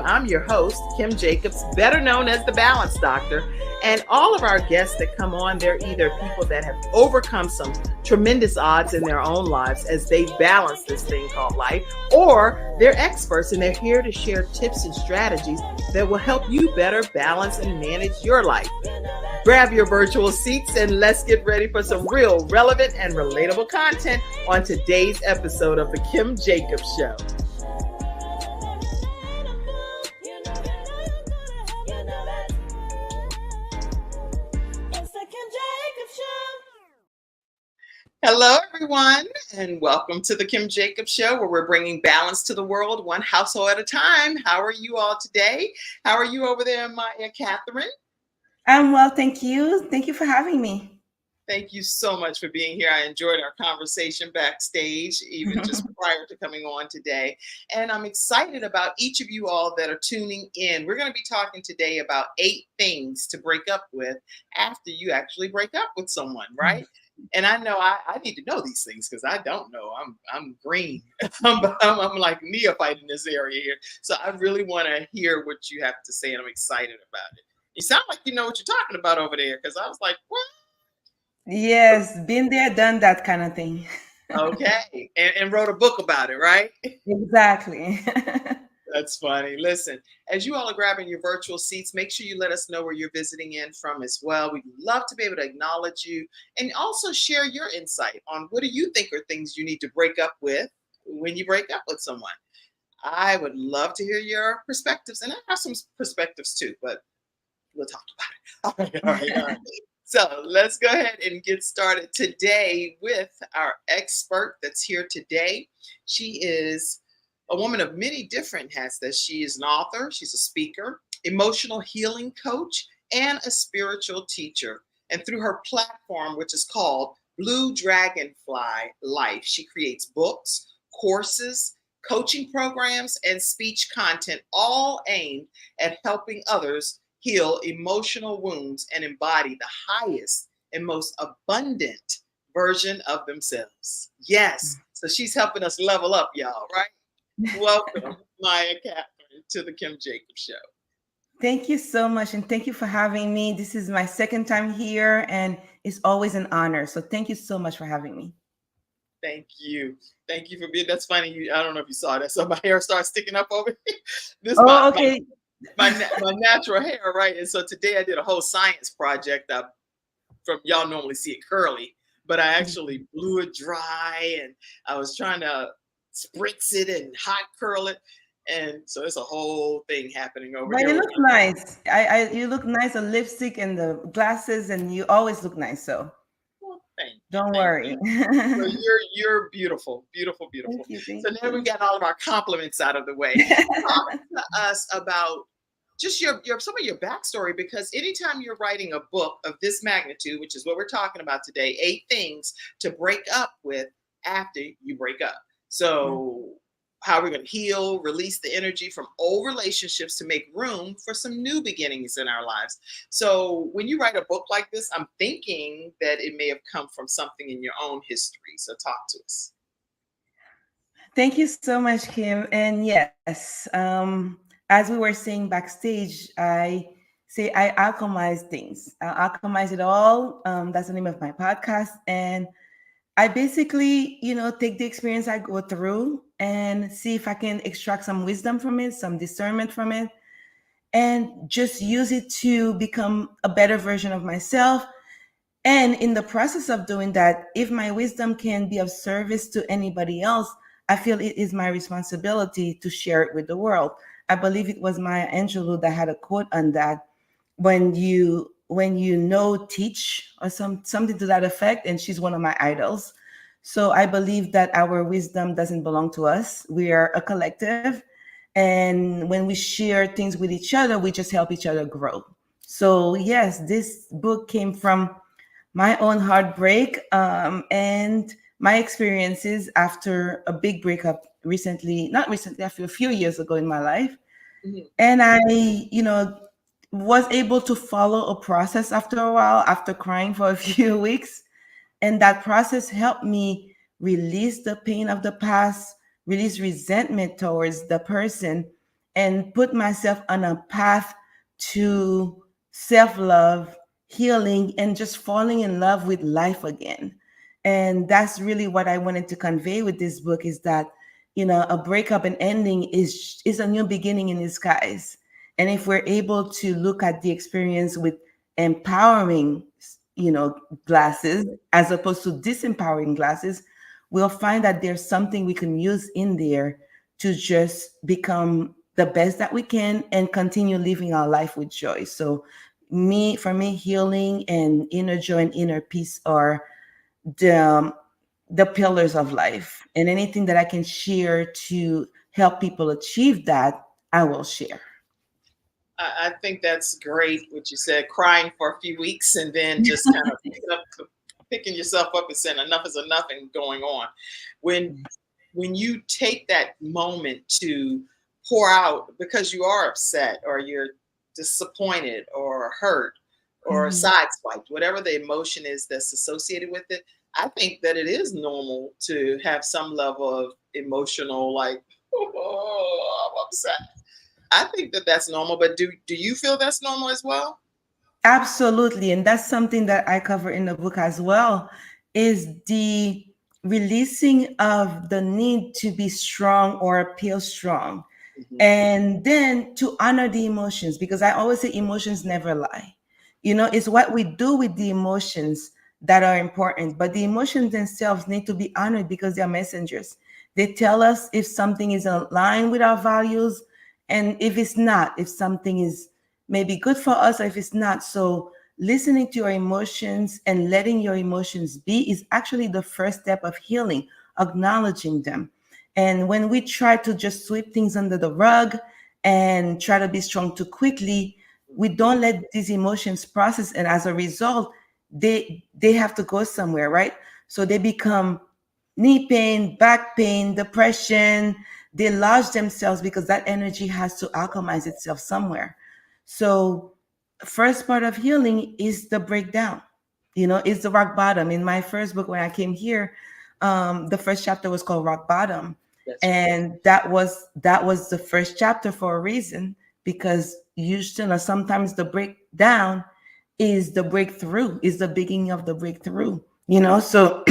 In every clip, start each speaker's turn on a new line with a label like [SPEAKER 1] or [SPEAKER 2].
[SPEAKER 1] I'm your host, Kim Jacobs, better known as the Balance Doctor. And all of our guests that come on, they're either people that have overcome some tremendous odds in their own lives as they balance this thing called life, or they're experts and they're here to share tips and strategies that will help you better balance and manage your life. Grab your virtual seats and let's get ready for some real relevant and relatable content on today's episode of The Kim Jacobs Show. Hello, everyone, and welcome to the Kim Jacobs Show, where we're bringing balance to the world, one household at a time. How are you all today? How are you over there, Maiya Katherine?
[SPEAKER 2] I'm well, thank you. Thank you for having me.
[SPEAKER 1] Thank you so much for being here. I enjoyed our conversation backstage, even just prior to coming on today. And I'm excited about each of you all that are tuning in. We're going to be talking today about 8 things to break up with after you actually break up with someone, right? And I know I need to know these things because I don't know. I'm green. I'm like neophyte in this area here. So I really want to hear what you have to say, and I'm excited about it. You sound like you know what you're talking about over there, because I was like, what?
[SPEAKER 2] Yes, been there, done that kind of thing.
[SPEAKER 1] Okay. And wrote a book about it, right?
[SPEAKER 2] Exactly.
[SPEAKER 1] That's funny. Listen, as you all are grabbing your virtual seats, make sure you let us know where you're visiting in from as well. We'd love to be able to acknowledge you and also share your insight on what do you think are things you need to break up with when you break up with someone. I would love to hear your perspectives, and I have some perspectives too, but we'll talk about it. All right. So let's go ahead and get started today with our expert that's here today. She is a woman of many different hats. That she is an author, she's a speaker, emotional healing coach, and a spiritual teacher. And through her platform, which is called Blue Dragonfly Life, she creates books, courses, coaching programs, and speech content, all aimed at helping others heal emotional wounds and embody the highest and most abundant version of themselves. Yes. So she's helping us level up, y'all, right? Welcome, Maiya Katherine, to the Kim Jacobs Show.
[SPEAKER 2] Thank you so much, and thank you for having me. This is my second time here, and it's always an honor. So thank you so much for having me.
[SPEAKER 1] Thank you. Thank you for being. That's funny. I don't know if you saw that. So my hair starts sticking up over here.
[SPEAKER 2] Okay.
[SPEAKER 1] My natural hair, right? And so today I did a whole science project. From y'all normally see it curly, but I actually blew it dry, and I was trying to spritz it and hot curl it, and so it's a whole thing happening over
[SPEAKER 2] But
[SPEAKER 1] here.
[SPEAKER 2] you look nice. You look nice. The lipstick and the glasses, and you always look nice. So don't worry.
[SPEAKER 1] So you're beautiful, beautiful, beautiful.
[SPEAKER 2] Thank you.
[SPEAKER 1] So now we got all of our compliments out of the way. Talk to us about just your some of your backstory, because anytime you're writing a book of this magnitude, which is what we're talking about today, 8 things to break up with after you break up. So how we're going to heal, release the energy from old relationships to make room for some new beginnings in our lives. So when you write a book like this, I'm thinking that it may have come from something in your own history. So talk to us.
[SPEAKER 2] Thank you so much, Kim. And yes, as we were saying backstage, I say I alchemize things. I alchemize it all. That's the name of my podcast. And I basically, take the experience I go through and see if I can extract some wisdom from it, some discernment from it, and just use it to become a better version of myself. And in the process of doing that, if my wisdom can be of service to anybody else, I feel it is my responsibility to share it with the world. I believe it was Maya Angelou that had a quote on that. When you teach, or something to that effect, and she's one of my idols. So I believe that our wisdom doesn't belong to us. We are a collective, and when we share things with each other, we just help each other grow. So yes, this book came from my own heartbreak, and my experiences after a big breakup not recently, after a few years ago in my life. Mm-hmm. And I, was able to follow a process after a while, after crying for a few weeks. And that process helped me release the pain of the past, release resentment towards the person, and put myself on a path to self-love, healing, and just falling in love with life again. And that's really what I wanted to convey with this book, is that, a breakup and ending is a new beginning in disguise. And if we're able to look at the experience with empowering, glasses, as opposed to disempowering glasses, we'll find that there's something we can use in there to just become the best that we can and continue living our life with joy. So for me, healing and inner joy and inner peace are the the pillars of life. And anything that I can share to help people achieve that, I will share.
[SPEAKER 1] I think that's great what you said, crying for a few weeks and then just kind of picking yourself up and saying enough is enough and going on. When when you take that moment to pour out because you are upset or you're disappointed or hurt or
[SPEAKER 2] Mhm.
[SPEAKER 1] sideswiped, whatever the emotion is that's associated with it, I think that it is normal to have some level of emotional, like, oh, I'm upset. I think that that's normal, but do you feel that's normal as well?
[SPEAKER 2] Absolutely. And that's something that I cover in the book as well, is the releasing of the need to be strong or appear strong.
[SPEAKER 1] Mhm.
[SPEAKER 2] And then to honor the emotions, because I always say emotions never lie. It's what we do with the emotions that are important, but the emotions themselves need to be honored because they're messengers. They tell us if something is aligned with our values, and if it's not, if something is maybe good for us or if it's not. So listening to your emotions and letting your emotions be is actually the first step of healing, acknowledging them. And when we try to just sweep things under the rug and try to be strong too quickly, we don't let these emotions process. And as a result, they have to go somewhere, right? So they become knee pain, back pain, depression. They lodge themselves because that energy has to alchemize itself somewhere. So first part of healing is the breakdown. Is the rock bottom. In my first book, when I came here, the first chapter was called Rock Bottom.
[SPEAKER 1] That's right.
[SPEAKER 2] And that was the first chapter for a reason, because usually sometimes the breakdown is the breakthrough, is the beginning of the breakthrough. So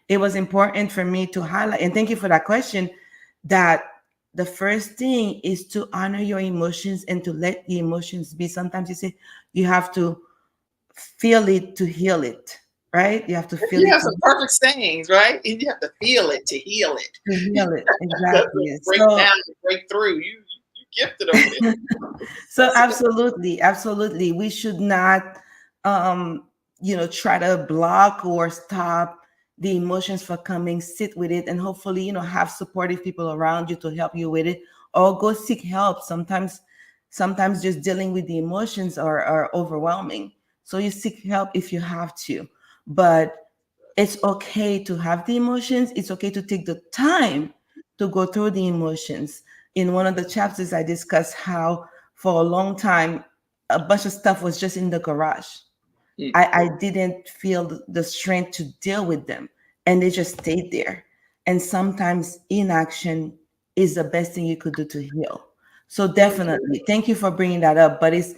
[SPEAKER 2] it was important for me to highlight, and thank you for that question, that the first thing is to honor your emotions and to let the emotions be. Sometimes you say you have to feel it to heal it, right? You have to feel
[SPEAKER 1] You
[SPEAKER 2] it
[SPEAKER 1] have some perfect sayings, right? And you have to feel it to heal it.
[SPEAKER 2] to heal it.
[SPEAKER 1] That's a
[SPEAKER 2] Exactly.
[SPEAKER 1] breakdown and breakthrough. You gifted over there.
[SPEAKER 2] So
[SPEAKER 1] That's a good.
[SPEAKER 2] absolutely, we should not, try to block or stop the emotions from coming. Sit with it, and hopefully, have supportive people around you to help you with it, or go seek help. Sometimes just dealing with the emotions are overwhelming. So you seek help if you have to, but it's okay to have the emotions. It's okay to take the time to go through the emotions. In one of the chapters, I discussed how for a long time, a bunch of stuff was just in the garage.
[SPEAKER 1] Mm.
[SPEAKER 2] I didn't feel the strength to deal with them, and they just stayed there. And sometimes inaction is the best thing you could do to heal. So
[SPEAKER 1] Mm.
[SPEAKER 2] definitely, thank you for bringing that up. But it's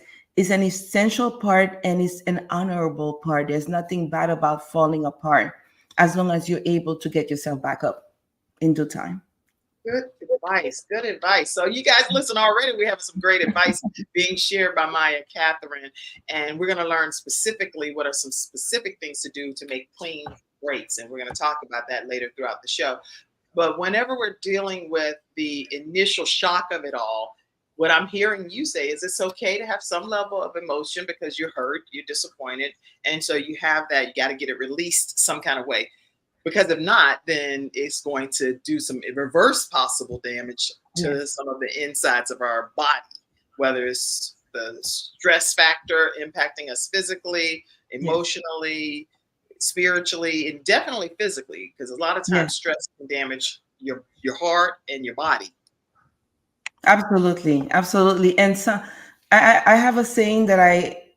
[SPEAKER 2] an essential part and it's an honorable part. There's nothing bad about falling apart as long as you're able to get yourself back up in due time.
[SPEAKER 1] Good advice. Good advice. So you guys listen already. We have some great advice being shared by Maiya Katherine, and we're going to learn specifically what are some specific things to do to make clean breaks, and we're going to talk about that later throughout the show. But whenever we're dealing with the initial shock of it all, what I'm hearing you say is it's okay to have some level of emotion because you're hurt, you're disappointed, and so you have that. You got to get it released some kind of way, because if not, then it's going to do some reverse possible damage to
[SPEAKER 2] Yes.
[SPEAKER 1] some of the insides of our body, whether it's the stress factor impacting us physically,
[SPEAKER 2] Yes.
[SPEAKER 1] emotionally, spiritually, and definitely physically, because a lot of
[SPEAKER 2] Yes.
[SPEAKER 1] times stress can damage your heart and your body.
[SPEAKER 2] Absolutely. Absolutely. And so I have a saying that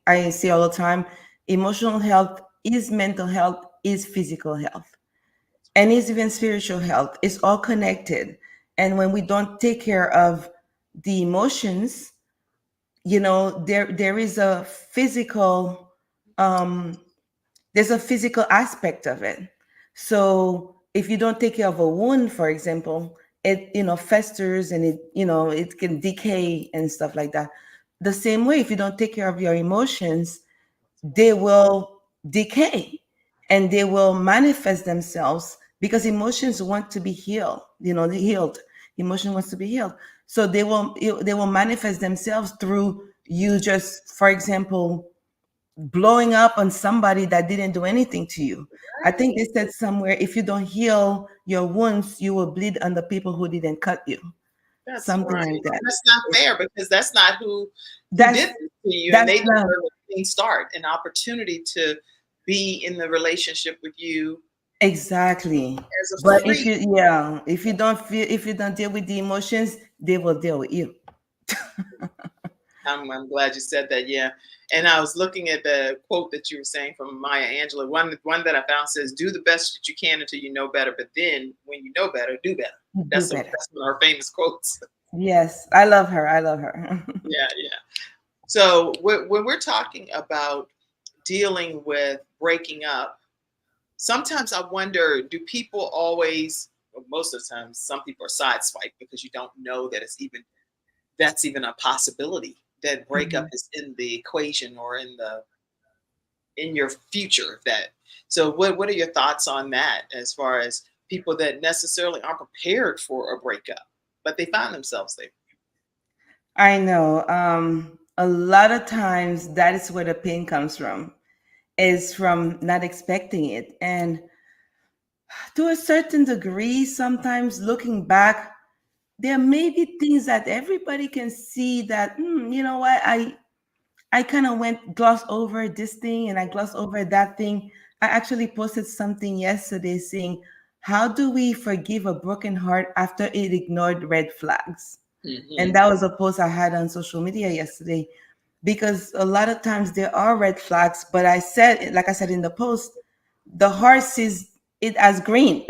[SPEAKER 2] I say all the time: emotional health is mental health, is physical health, and is even spiritual health. It's all connected. And when we don't take care of the emotions, there is a physical, um there's a physical aspect of it. So if you don't take care of a wound, for example, it festers, and it can decay and stuff like that. The same way, if you don't take care of your emotions, they will decay, and they will manifest themselves, because emotions want to be healed. Emotion wants to be healed. So they will manifest themselves through you, just for example, blowing up on somebody that didn't do anything to you. I think they
[SPEAKER 1] Right.
[SPEAKER 2] said somewhere, if you don't heal your wounds, you will bleed on the people who didn't cut you.
[SPEAKER 1] That's
[SPEAKER 2] Something
[SPEAKER 1] right.
[SPEAKER 2] like that.
[SPEAKER 1] And that's not fair because that's not who
[SPEAKER 2] That's
[SPEAKER 1] did this to you, and
[SPEAKER 2] that's
[SPEAKER 1] they
[SPEAKER 2] not
[SPEAKER 1] deserve a clean start, an opportunity to be in the relationship with you
[SPEAKER 2] exactly.
[SPEAKER 1] as a
[SPEAKER 2] But
[SPEAKER 1] free.
[SPEAKER 2] if you don't deal with the emotions, they will deal with you.
[SPEAKER 1] I'm glad you said that. Yeah, and I was looking at the quote that you were saying from Maya Angelou. One that I found says, "Do the best that you can until you know better, but then when you know better, do better."
[SPEAKER 2] You do better.
[SPEAKER 1] That's one of our famous quotes.
[SPEAKER 2] Yes, I love her. I love her.
[SPEAKER 1] Yeah, yeah. So when we're talking about dealing with breaking up, sometimes I wonder, do people always, well, most of the time, some people are sideswiped because you don't know that that's even a possibility, that breakup
[SPEAKER 2] Mhm.
[SPEAKER 1] is in the equation or in your future. That so what are your thoughts on that, as far as people that necessarily aren't prepared for a breakup, but they find themselves there?
[SPEAKER 2] I know. A lot of times that is where the pain comes from, is from not expecting it. And to a certain degree, sometimes looking back, there may be things that everybody can see that, you know what, I kind of went gloss over this thing and I glossed over that thing. I actually posted something yesterday saying, how do we forgive a broken heart after it ignored red flags? And
[SPEAKER 1] Hmm.
[SPEAKER 2] that was a post I had on social media yesterday, because a lot of times there are red flags, but like I said in the post, the heart sees it as green.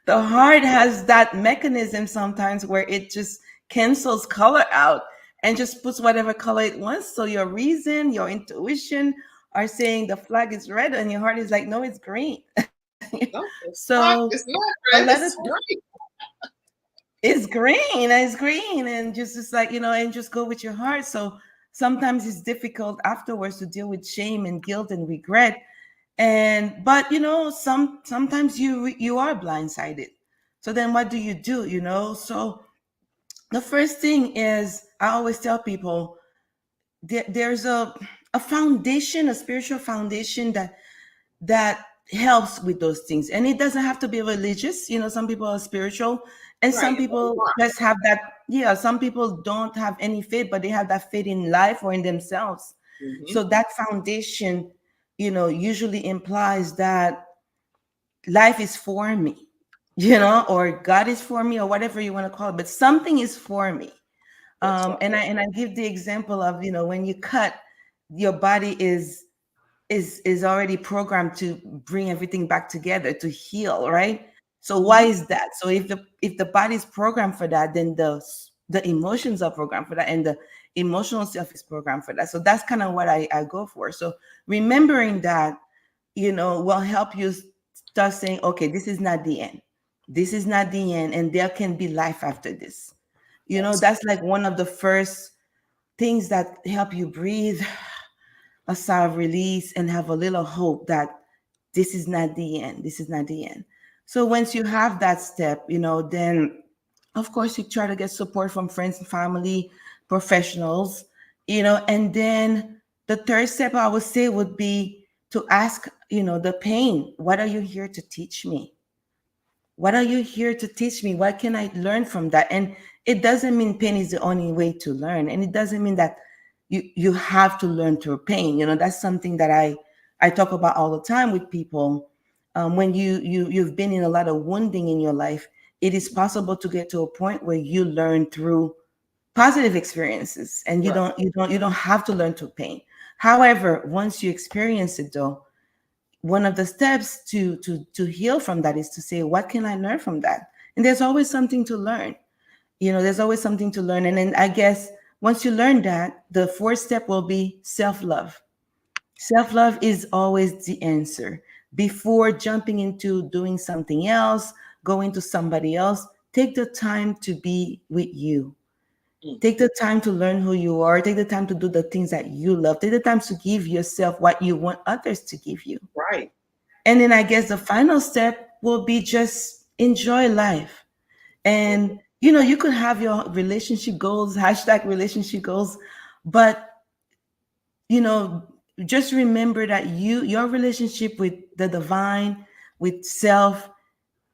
[SPEAKER 2] The heart has that mechanism sometimes where it just cancels color out and just puts whatever color it wants. So your reason, your intuition are saying the flag is red, and your heart is like, no, it's green.
[SPEAKER 1] No,
[SPEAKER 2] So
[SPEAKER 1] it's not
[SPEAKER 2] a
[SPEAKER 1] red.
[SPEAKER 2] lot of
[SPEAKER 1] It's great.
[SPEAKER 2] it's green, and just like, and just go with your heart. So sometimes it's difficult afterwards to deal with shame and guilt and regret. But sometimes you are blindsided. So then what do? So the first thing is, I always tell people, there's a foundation, a spiritual foundation that helps with those things. And it doesn't have to be religious. Some people are spiritual, and
[SPEAKER 1] Right.
[SPEAKER 2] some
[SPEAKER 1] And that's
[SPEAKER 2] people
[SPEAKER 1] fine.
[SPEAKER 2] just have that. Yeah, some people don't have any faith, but they have that faith in life or in themselves.
[SPEAKER 1] Hmm.
[SPEAKER 2] So that foundation, usually implies that life is for me, or God is for me, or whatever you want to call it, but something is for me.
[SPEAKER 1] That's right.
[SPEAKER 2] And I give the example of, when you cut, your body is already programmed to bring everything back together, to heal, right? So why
[SPEAKER 1] Hmm.
[SPEAKER 2] is that? So if the body is programmed for that, then the emotions are programmed for that, and the emotional self is programmed for that. So that's kind of what I go for. So remembering that, will help you start saying, okay, this is not the end. This is not the end, and there can be life after this.
[SPEAKER 1] That's
[SPEAKER 2] That's like one of the first things that help you breathe a sigh of release and have a little hope that this is not the end. This is not the end. So once you have that step, then of course you try to get support from friends and family, professionals, and then the third step I would say would be to ask, the pain, what are you here to teach me? What are you here to teach me? What can I learn from that? And it doesn't mean pain is the only way to learn. And it doesn't mean that you have to learn through pain. That's something that I talk about all the time with people. When you've been in a lot of wounding in your life, it is possible to get to a point where you learn through positive experiences, and you
[SPEAKER 1] right.
[SPEAKER 2] don't have to learn through pain. However, once you experience it, though, one of the steps to heal from that is to say, what can I learn from that? And there's always something to learn. There's always something to learn. And then I guess once you learn that, the fourth step will be self-love. Self-love is always the answer. Before jumping into doing something else, going to somebody else, take the time to be with you.
[SPEAKER 1] Mm,
[SPEAKER 2] Take the time to learn who you are. Take the time to do the things that you love. Take the time to give yourself what you want others to give you.
[SPEAKER 1] right.
[SPEAKER 2] And then I guess the final step will be just enjoy life. And you could have your relationship goals, hashtag relationship goals, but you know, just remember that your relationship with the divine, with self,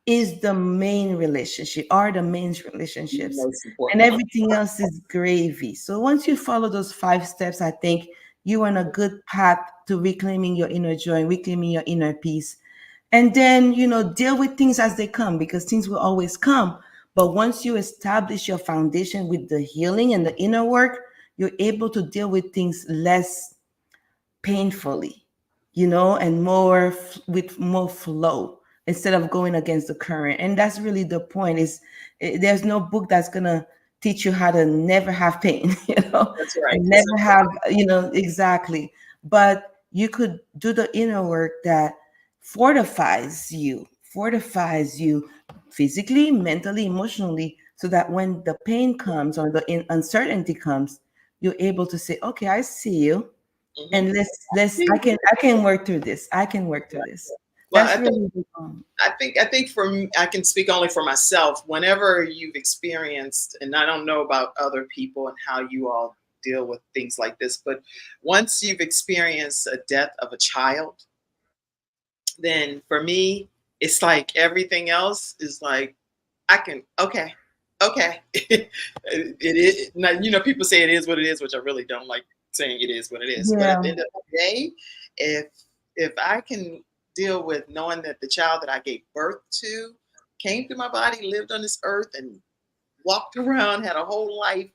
[SPEAKER 2] is the main relationship, are the main relationships,
[SPEAKER 1] Most
[SPEAKER 2] and
[SPEAKER 1] important one.
[SPEAKER 2] everything else is gravy. So once you follow those 5 steps, I think you're on a good path to reclaiming your inner joy, reclaiming your inner peace. And then, deal with things as they come, because things will always come. But once you establish your foundation with the healing and the inner work, you're able to deal with things less painfully, and with more flow, instead of going against the current. And that's really the point. There's no book that's gonna teach you how to never have pain,
[SPEAKER 1] That's right.
[SPEAKER 2] and
[SPEAKER 1] That's
[SPEAKER 2] never have, exactly. But you could do the inner work that fortifies you physically, mentally, emotionally, so that when the pain comes or the uncertainty comes, you're able to say, okay, I see you,
[SPEAKER 1] hmm
[SPEAKER 2] and let's I can work through this. I can work through this.
[SPEAKER 1] Well,
[SPEAKER 2] That's really the
[SPEAKER 1] I think for me, I can speak only for myself. Whenever you've experienced, and I don't know about other people and how you all deal with things like this, but once you've experienced a death of a child, then for me, it's like everything else is like I can okay. It is now, people say it is what it is, which I really don't like saying it is what it is. But at the
[SPEAKER 2] yeah.
[SPEAKER 1] end of the day, if I can deal with knowing that the child that I gave birth to came through my body, lived on this earth, and walked around, had a whole life,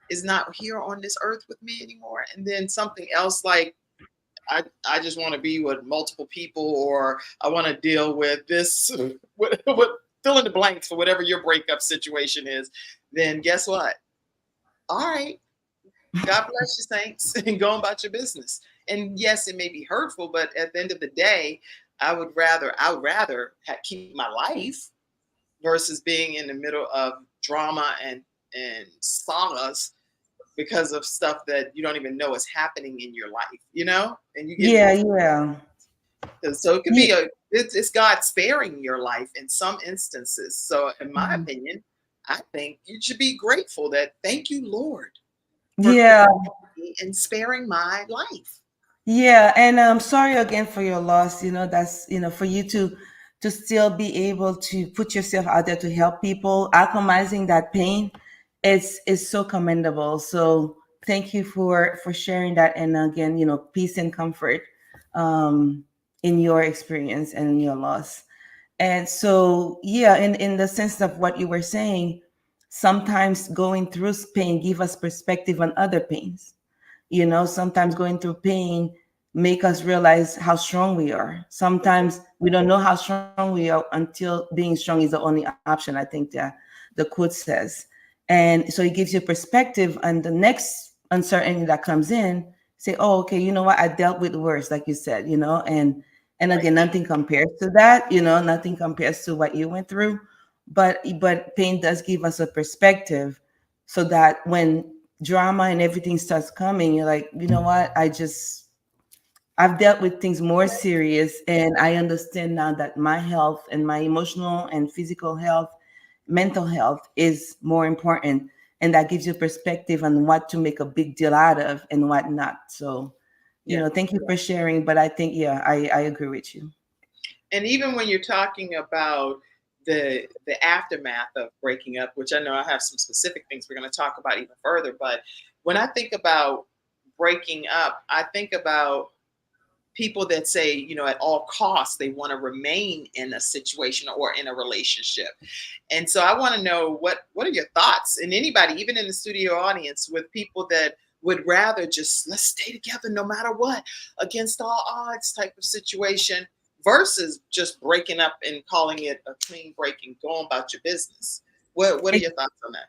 [SPEAKER 1] is not here on this earth with me anymore, and then something else like I just want to be with multiple people, or I want to deal with this, what fill in the blanks for whatever your breakup situation is, then guess what? All right, God bless you, saints, and go about your business. And yes, it may be hurtful, but at the end of the day, I would rather keep my life versus being in the middle of drama and sagas because of stuff that you don't even know is happening in your life, and you get
[SPEAKER 2] Yeah,
[SPEAKER 1] more.
[SPEAKER 2] yeah.
[SPEAKER 1] So it could
[SPEAKER 2] Yeah.
[SPEAKER 1] be it's God sparing your life in some instances. So in my
[SPEAKER 2] Mhm.
[SPEAKER 1] opinion, I think you should be grateful that thank you, Lord, for
[SPEAKER 2] Yeah.
[SPEAKER 1] protecting me and sparing my life.
[SPEAKER 2] Yeah, and I'm sorry again for your loss. That's for you to still be able to put yourself out there to help people, alchemizing that pain. It's so commendable. So thank you for sharing that, and again, peace and comfort, um, in your experience and in your loss. And so, yeah, in the sense of what you were saying, sometimes going through pain give us perspective on other pains. Sometimes going through pain make us realize how strong we are. Sometimes we don't know how strong we are until being strong is the only option, I think the quote says. And so it gives you perspective on the next uncertainty that comes in. Say, oh, okay, you know what, I dealt with worse, like you said, and
[SPEAKER 1] Right.
[SPEAKER 2] again, nothing compares to that, nothing compares to what you went through. But pain does give us a perspective, so that when drama and everything starts coming, you're like, you know what? I've dealt with things more serious, and I understand now that my health and my emotional and physical health, mental health is more important. And that gives you perspective on what to make a big deal out of and what not. So,
[SPEAKER 1] Yeah.
[SPEAKER 2] thank you for sharing. But I think, yeah, I agree with you.
[SPEAKER 1] And even when you're talking about the aftermath of breaking up, which I know I have some specific things we're going to talk about even further, but when I think about breaking up, I think about people that say, at all costs they want to remain in a situation or in a relationship. And so I want to know what are your thoughts, and anybody even in the studio audience, with people that would rather just let's stay together no matter what, against all odds type of situation, versus just breaking up and calling it a clean break and going about your business. What are
[SPEAKER 2] It,
[SPEAKER 1] your thoughts on that?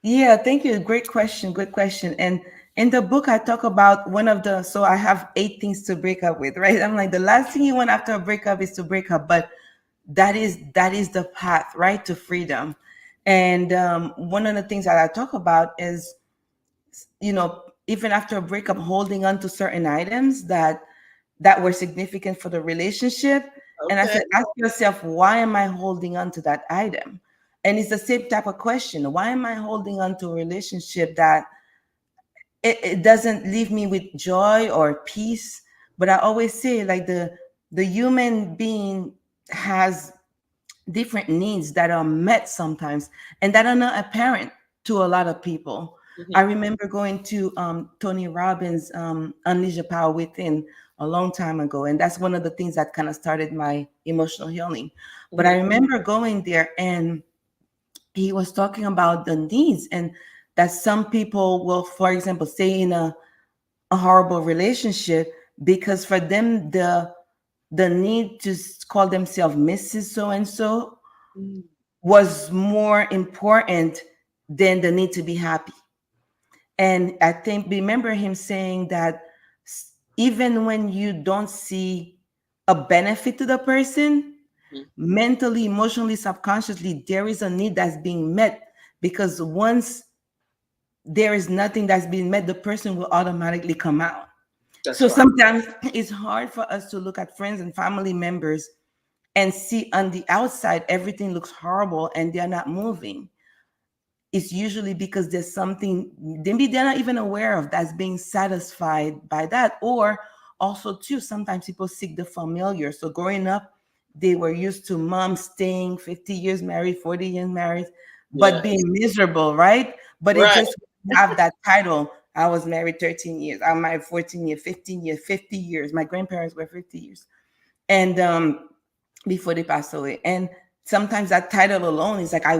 [SPEAKER 2] Yeah, thank you. Great question. Good question. And in the book, I talk about one of the, so I have 8 things to break up with, right? I'm like, the last thing you want after a breakup is to break up, but that is the path, right, to freedom. And one of the things that I talk about is, even after a breakup, holding on to certain items that were significant for the relationship. And I
[SPEAKER 1] Okay.
[SPEAKER 2] said, ask yourself, why am I holding on to that item? And it's the same type of question. Why am I holding on to a relationship that it doesn't leave me with joy or peace? But I always say, like, the human being has different needs that are met sometimes and that are not apparent to a lot of people. I
[SPEAKER 1] Hmm.
[SPEAKER 2] remember going to Tony Robbins' Unleash the Power Within a long time ago. And that's one of the things that kind of started my emotional healing. But I
[SPEAKER 1] Hmm.
[SPEAKER 2] remember going there and he was talking about the needs, and that some people will, for example, stay in a horrible relationship because for them, the need to call themselves Mrs. So and so was more important than the need to be happy. And I think, remember him saying that even when you don't see a benefit to the person, mentally, emotionally, subconsciously, there is a need that's being met, because once there is nothing that's being met, the person will automatically come out.
[SPEAKER 1] That's
[SPEAKER 2] So
[SPEAKER 1] right.
[SPEAKER 2] sometimes it's hard for us to look at friends and family members and see on the outside everything looks horrible and they're not moving. It's usually because there's something maybe they're not even aware of that's being satisfied by that. Or also, too, sometimes people seek the familiar. So growing up, they were used to mom staying 50 years married, 40 years married, but being
[SPEAKER 1] Yes.
[SPEAKER 2] miserable, right? But it
[SPEAKER 1] Right.
[SPEAKER 2] just have that title. I was married 13 years. I'm married 14 years, 15 years, 50 years. My grandparents were 50 years. And before they passed away. And sometimes that title alone is like, I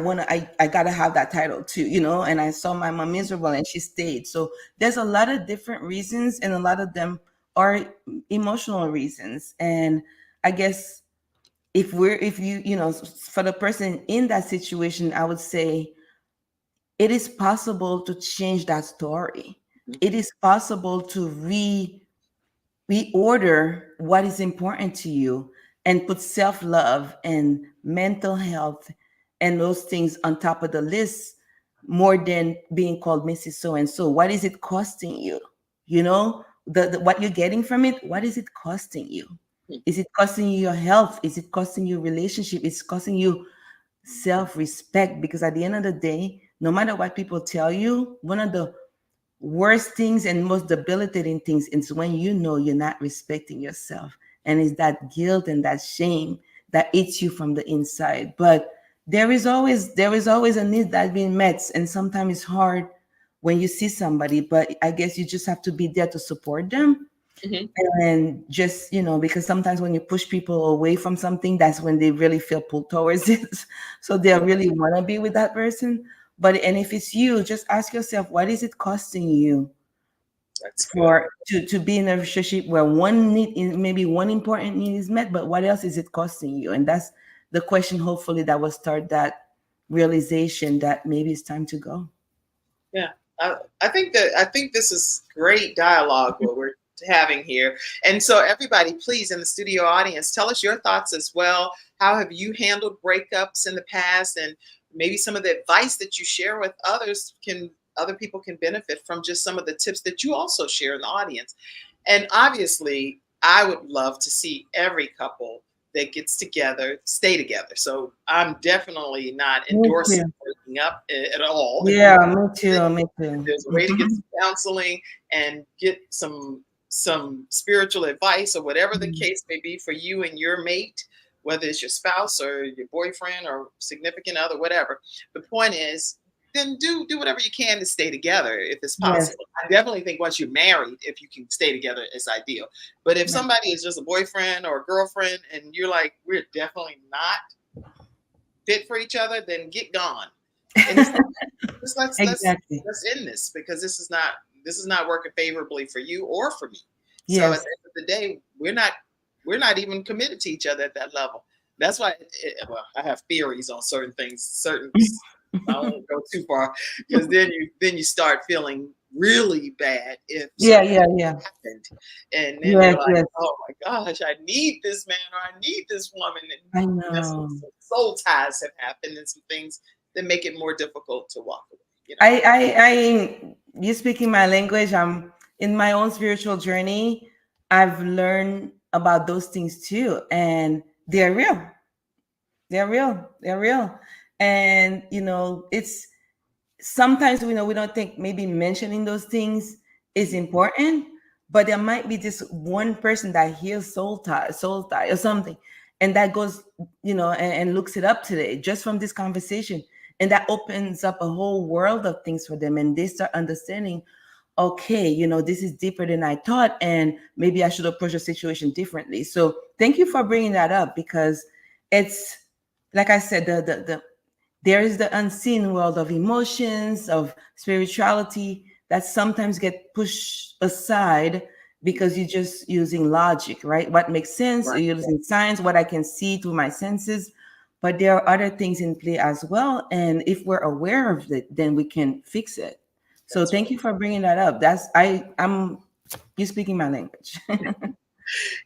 [SPEAKER 2] gotta have that title too, And I saw my mom miserable and she stayed. So there's a lot of different reasons, and a lot of them are emotional reasons. And I guess if for the person in that situation, I would say it is possible to change that story. It is possible to reorder what is important to you and put self-love and mental health and those things on top of the list, more than being called Mrs. So and so. What is it costing you? The what you're getting from it, what is it costing you? Is it costing you your health? Is it costing you relationship? Is it costing you self-respect? Because at the end of the day, no matter what people tell you, one of the worst things and most debilitating things is when you know you're not respecting yourself. And it's that guilt and that shame that eats you from the inside. But there is always a need that's being met. And sometimes it's hard when you see somebody, but I guess you just have to be there to support them.
[SPEAKER 1] Hmm.
[SPEAKER 2] And just, because sometimes when you push people away from something, that's when they really feel pulled towards it. So they really want to be with that person. And if it's you, just ask yourself, what is it costing you
[SPEAKER 1] That's good.
[SPEAKER 2] for to be in a relationship where one need maybe one important need is met, but what else is it costing you? And that's the question, hopefully, that will start that realization that maybe it's time to go.
[SPEAKER 1] Yeah, I think this is great dialogue what we're having here. And so everybody, please, in the studio audience, tell us your thoughts as well. How have you handled breakups in the past, and maybe some of the advice that you share with others can other people can benefit from just some of the tips that you also share in the audience. And obviously, I would love to see every couple that gets together stay together. So I'm definitely not
[SPEAKER 2] Me
[SPEAKER 1] endorsing
[SPEAKER 2] too.
[SPEAKER 1] breaking up at all. If you
[SPEAKER 2] Yeah, me too. Me
[SPEAKER 1] if
[SPEAKER 2] too.
[SPEAKER 1] there's a way to get some counseling and get some spiritual advice or whatever the case may be for you and your mate, whether it's your spouse or your boyfriend or significant other, whatever. The point is, then do whatever you can to stay together if it's
[SPEAKER 2] Yes.
[SPEAKER 1] possible. I definitely think once you're married, if you can stay together, it's ideal. But if
[SPEAKER 2] Right.
[SPEAKER 1] somebody is just a boyfriend or a girlfriend and you're like, we're definitely not fit for each other, then get gone. And it's just
[SPEAKER 2] Exactly.
[SPEAKER 1] let's end this because this is not working favorably for you or for me. So at
[SPEAKER 2] Yes.
[SPEAKER 1] the end of the day, we're not even committed to each other at that level. That's why, well, I have theories on certain things, certain I won't go too far because then you start feeling really bad if
[SPEAKER 2] Yeah,
[SPEAKER 1] certain
[SPEAKER 2] yeah,
[SPEAKER 1] things
[SPEAKER 2] yeah.
[SPEAKER 1] happened, and then
[SPEAKER 2] Yes,
[SPEAKER 1] you're like,
[SPEAKER 2] yes.
[SPEAKER 1] oh my gosh, I need this man or I need this woman, and
[SPEAKER 2] I
[SPEAKER 1] that's
[SPEAKER 2] know.
[SPEAKER 1] some soul ties have happened and some things that make it more difficult to walk away.
[SPEAKER 2] You speaking my language. I'm in my own spiritual journey. I've learned about those things too, and they're real. They're real. They're real. And it's sometimes we don't think maybe mentioning those things is important, but there might be this one person that hears soul tie or something, and that goes, and looks it up today just from this conversation, and that opens up a whole world of things for them, and they start understanding, okay, this is deeper than I thought, and maybe I should approach the situation differently. So thank you for bringing that up, because it's like I said, the there is the unseen world of emotions, of spirituality that sometimes get pushed aside because you're just using logic, right? What makes sense,
[SPEAKER 1] Right.
[SPEAKER 2] you're using science, what I can see through my senses. But there are other things in play as well. And if we're aware of it, then we can fix it. So
[SPEAKER 1] That's
[SPEAKER 2] thank
[SPEAKER 1] right.
[SPEAKER 2] you for bringing that up. I'm you speaking my language.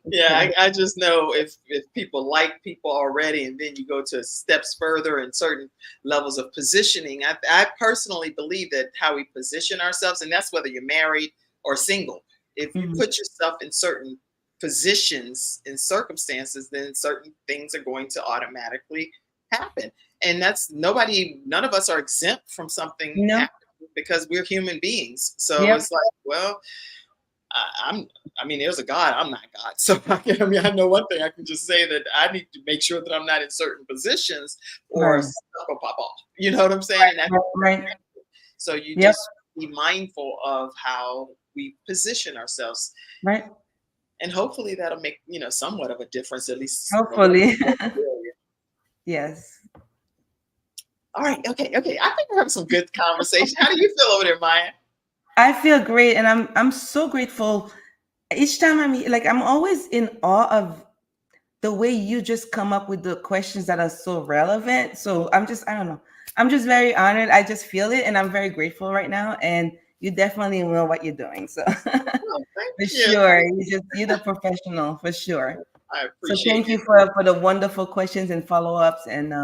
[SPEAKER 1] Yeah,
[SPEAKER 2] Sure.
[SPEAKER 1] I just know if people like people already, and then you go to steps further in certain levels of positioning. I personally believe that how we position ourselves, and that's whether you're married or single. If you
[SPEAKER 2] Mhm.
[SPEAKER 1] put yourself in certain positions and circumstances, then certain things are going to automatically happen. And that's none of us are exempt from something
[SPEAKER 2] No.
[SPEAKER 1] happening because we're human beings. So
[SPEAKER 2] Yep.
[SPEAKER 1] it's like, well, I'm I mean, there's a God. I'm not God. So I know one thing. I can just say that I need to make sure that I'm not in certain positions or
[SPEAKER 2] Right.
[SPEAKER 1] stuff will pop off. You know what I'm saying? And
[SPEAKER 2] Right. Right.
[SPEAKER 1] so you
[SPEAKER 2] Yep.
[SPEAKER 1] just be mindful of how we position ourselves,
[SPEAKER 2] Right.
[SPEAKER 1] and hopefully that'll make somewhat of a difference, at least in a little
[SPEAKER 2] Hopefully.
[SPEAKER 1] area.
[SPEAKER 2] Yes.
[SPEAKER 1] All right. Okay. Okay. I think we're having some good conversation. How do you feel over there, Maya?
[SPEAKER 2] I feel great, and I'm so grateful. Each time I'm always in awe of the way you just come up with the questions that are so relevant. So I don't know. I'm just very honored. I just feel it, and I'm very grateful right now. And you definitely know what you're doing. So
[SPEAKER 1] Oh, thank
[SPEAKER 2] for
[SPEAKER 1] you.
[SPEAKER 2] sure, you're the professional for sure.
[SPEAKER 1] I
[SPEAKER 2] So
[SPEAKER 1] appreciate
[SPEAKER 2] thank
[SPEAKER 1] you.
[SPEAKER 2] you for the wonderful questions and follow-ups. And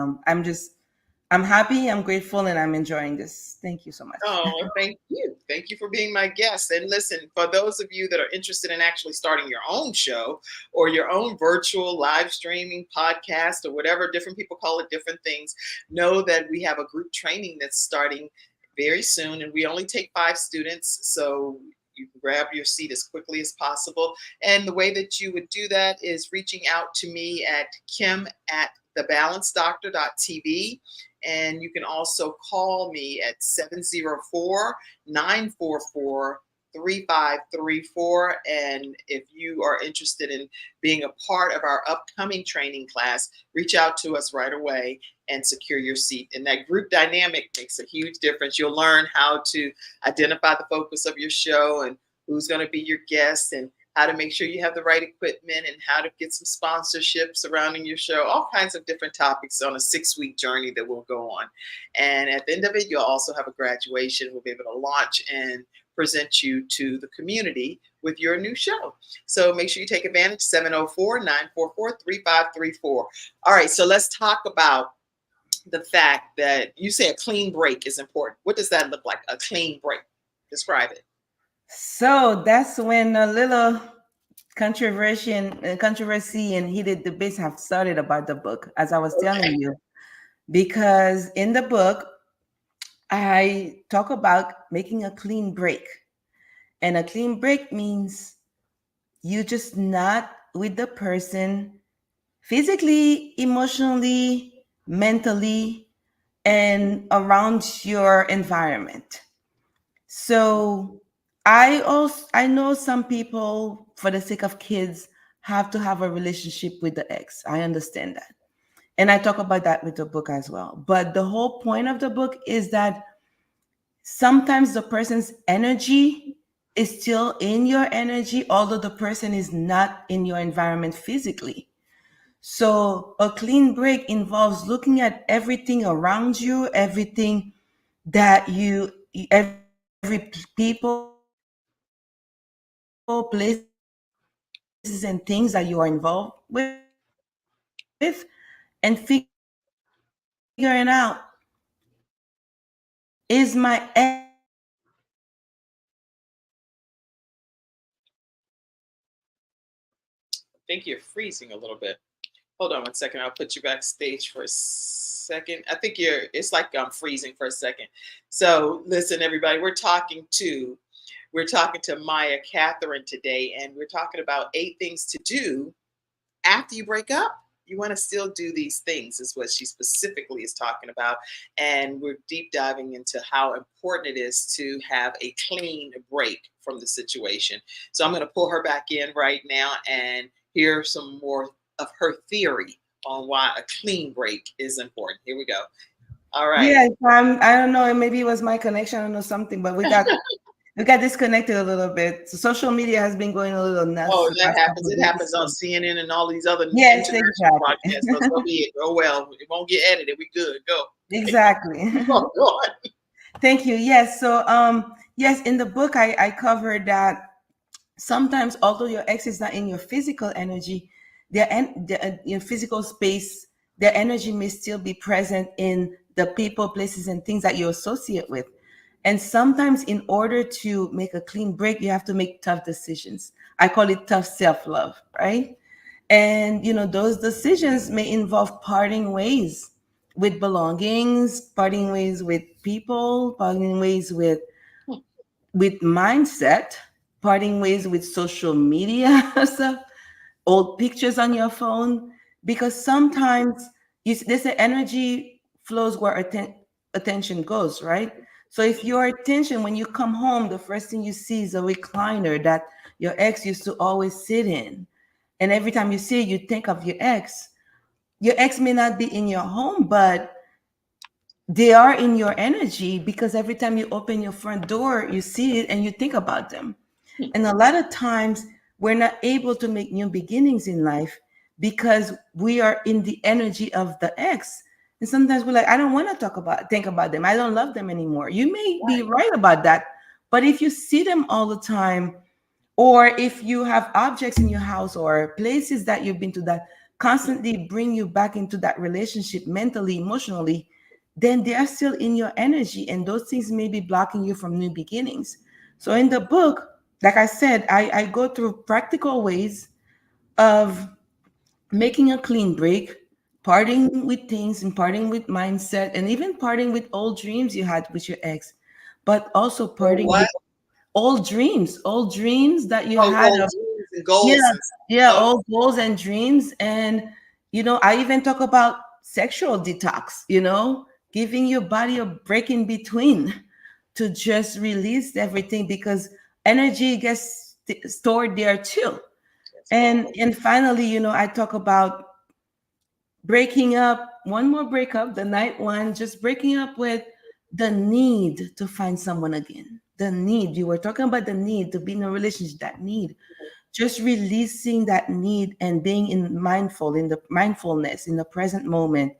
[SPEAKER 2] I'm happy, I'm grateful, and I'm enjoying this. Thank you so much.
[SPEAKER 1] Oh, thank you. Thank you for being my guest. And listen, for those of you that are interested in actually starting your own show or your own virtual live streaming podcast or whatever, different people call it different things, know that we have a group training that's starting very soon. And we only take 5 students. So you can grab your seat as quickly as possible. And the way that you would do that is reaching out to me at kim@thebalancedoctor.tv. And you can also call me at 704-944-3534. And if you are interested in being a part of our upcoming training class, reach out to us right away and secure your seat. And that group dynamic makes a huge difference. You'll learn how to identify the focus of your show and who's going to be your guest, and how to make sure you have the right equipment, and how to get some sponsorships surrounding your show, all kinds of different topics on a 6-week journey that we'll go on. And at the end of it, you'll also have a graduation. We'll be able to launch and present you to the community with your new show. So make sure you take advantage. 704-944-3534. All right, so let's talk about the fact that you say a clean break is important. What does that look like, a clean break? Describe it.
[SPEAKER 2] So that's when a little controversy and heated debates have started about the book, as I was telling
[SPEAKER 1] Okay.
[SPEAKER 2] you, because in the book I talk about making a clean break, and a clean break means you just not with the person physically, emotionally, mentally, and around your environment. So I know some people, for the sake of kids, have to have a relationship with the ex. I understand that. And I talk about that with the book as well. But the whole point of the book is that sometimes the person's energy is still in your energy, although the person is not in your environment physically. So a clean break involves looking at everything around you, everything that every people, places, and things that you are involved with, and figuring out, is my energy flowing where it needs to go? Is my energy
[SPEAKER 1] I think you're freezing a little bit. Hold on one second. I'll put you backstage for a second. I think it's like I'm freezing for a second. So listen, everybody, we're talking to Maiya Katherine today, and we're talking about 8 things to do after you break up. You want to still do these things, is what she specifically is talking about. And we're deep diving into how important it is to have a clean break from the situation. So I'm going to pull her back in right now and hear some more of her theory on why a clean break is important. Here we go. All right.
[SPEAKER 2] Yeah, I don't know. Maybe it was my connection. I don't know something, but we got disconnected a little bit. So social media has been going a little nuts
[SPEAKER 1] Oh,
[SPEAKER 2] the
[SPEAKER 1] that
[SPEAKER 2] past
[SPEAKER 1] happens.
[SPEAKER 2] couple of
[SPEAKER 1] It
[SPEAKER 2] days.
[SPEAKER 1] happens on
[SPEAKER 2] So
[SPEAKER 1] CNN and all these other
[SPEAKER 2] yes,
[SPEAKER 1] international broadcasts. So,
[SPEAKER 2] exactly.
[SPEAKER 1] so be it. Oh well, it won't get edited. We good. Go.
[SPEAKER 2] Exactly.
[SPEAKER 1] Go on.
[SPEAKER 2] Thank you. Yes. So yes, in the book I covered that sometimes, although your ex is not in your physical energy, your physical space, their energy may still be present in the people, places, and things that you associate with. And sometimes, in order to make a clean break, you have to make tough decisions. I call it tough self-love, right? And those decisions may involve parting ways with belongings, parting ways with people, parting ways with mindset, parting ways with social media stuff, old pictures on your phone, because sometimes there's an energy flows where attention goes, right? So if your attention, when you come home, the first thing you see is a recliner that your ex used to always sit in, and every time you see it, you think of your ex. Your ex may not be in your home, but they are in your energy, because every time you open your front door, you see it and you think about them. And a lot of times we're not able to make new beginnings in life because we are in the energy of the ex. And sometimes we're like, I don't want to think about them. I don't love them anymore. You may be
[SPEAKER 1] Right.
[SPEAKER 2] right about that. But if you see them all the time, or if you have objects in your house or places that you've been to that constantly bring you back into that relationship mentally, emotionally, then they are still in your energy, and those things may be blocking you from new beginnings. So in the book, like I said, I go through practical ways of making a clean break, parting with things and parting with mindset, and even parting with old dreams you had with your ex, but also
[SPEAKER 1] Or
[SPEAKER 2] parting
[SPEAKER 1] what?
[SPEAKER 2] with old dreams that you
[SPEAKER 1] Oh,
[SPEAKER 2] had.
[SPEAKER 1] dreams and
[SPEAKER 2] Yeah,
[SPEAKER 1] goals and
[SPEAKER 2] yeah,
[SPEAKER 1] stuff.
[SPEAKER 2] all goals and dreams. And I even talk about sexual detox, giving your body a break in between to just release everything, because energy gets stored there too.
[SPEAKER 1] That's right.
[SPEAKER 2] And finally, I talk about breaking up, one more breakup, the night one, just breaking up with the need to find someone again. The need. You were talking about the need to be in a relationship, that need, just releasing that need and being in the mindfulness in the present moment,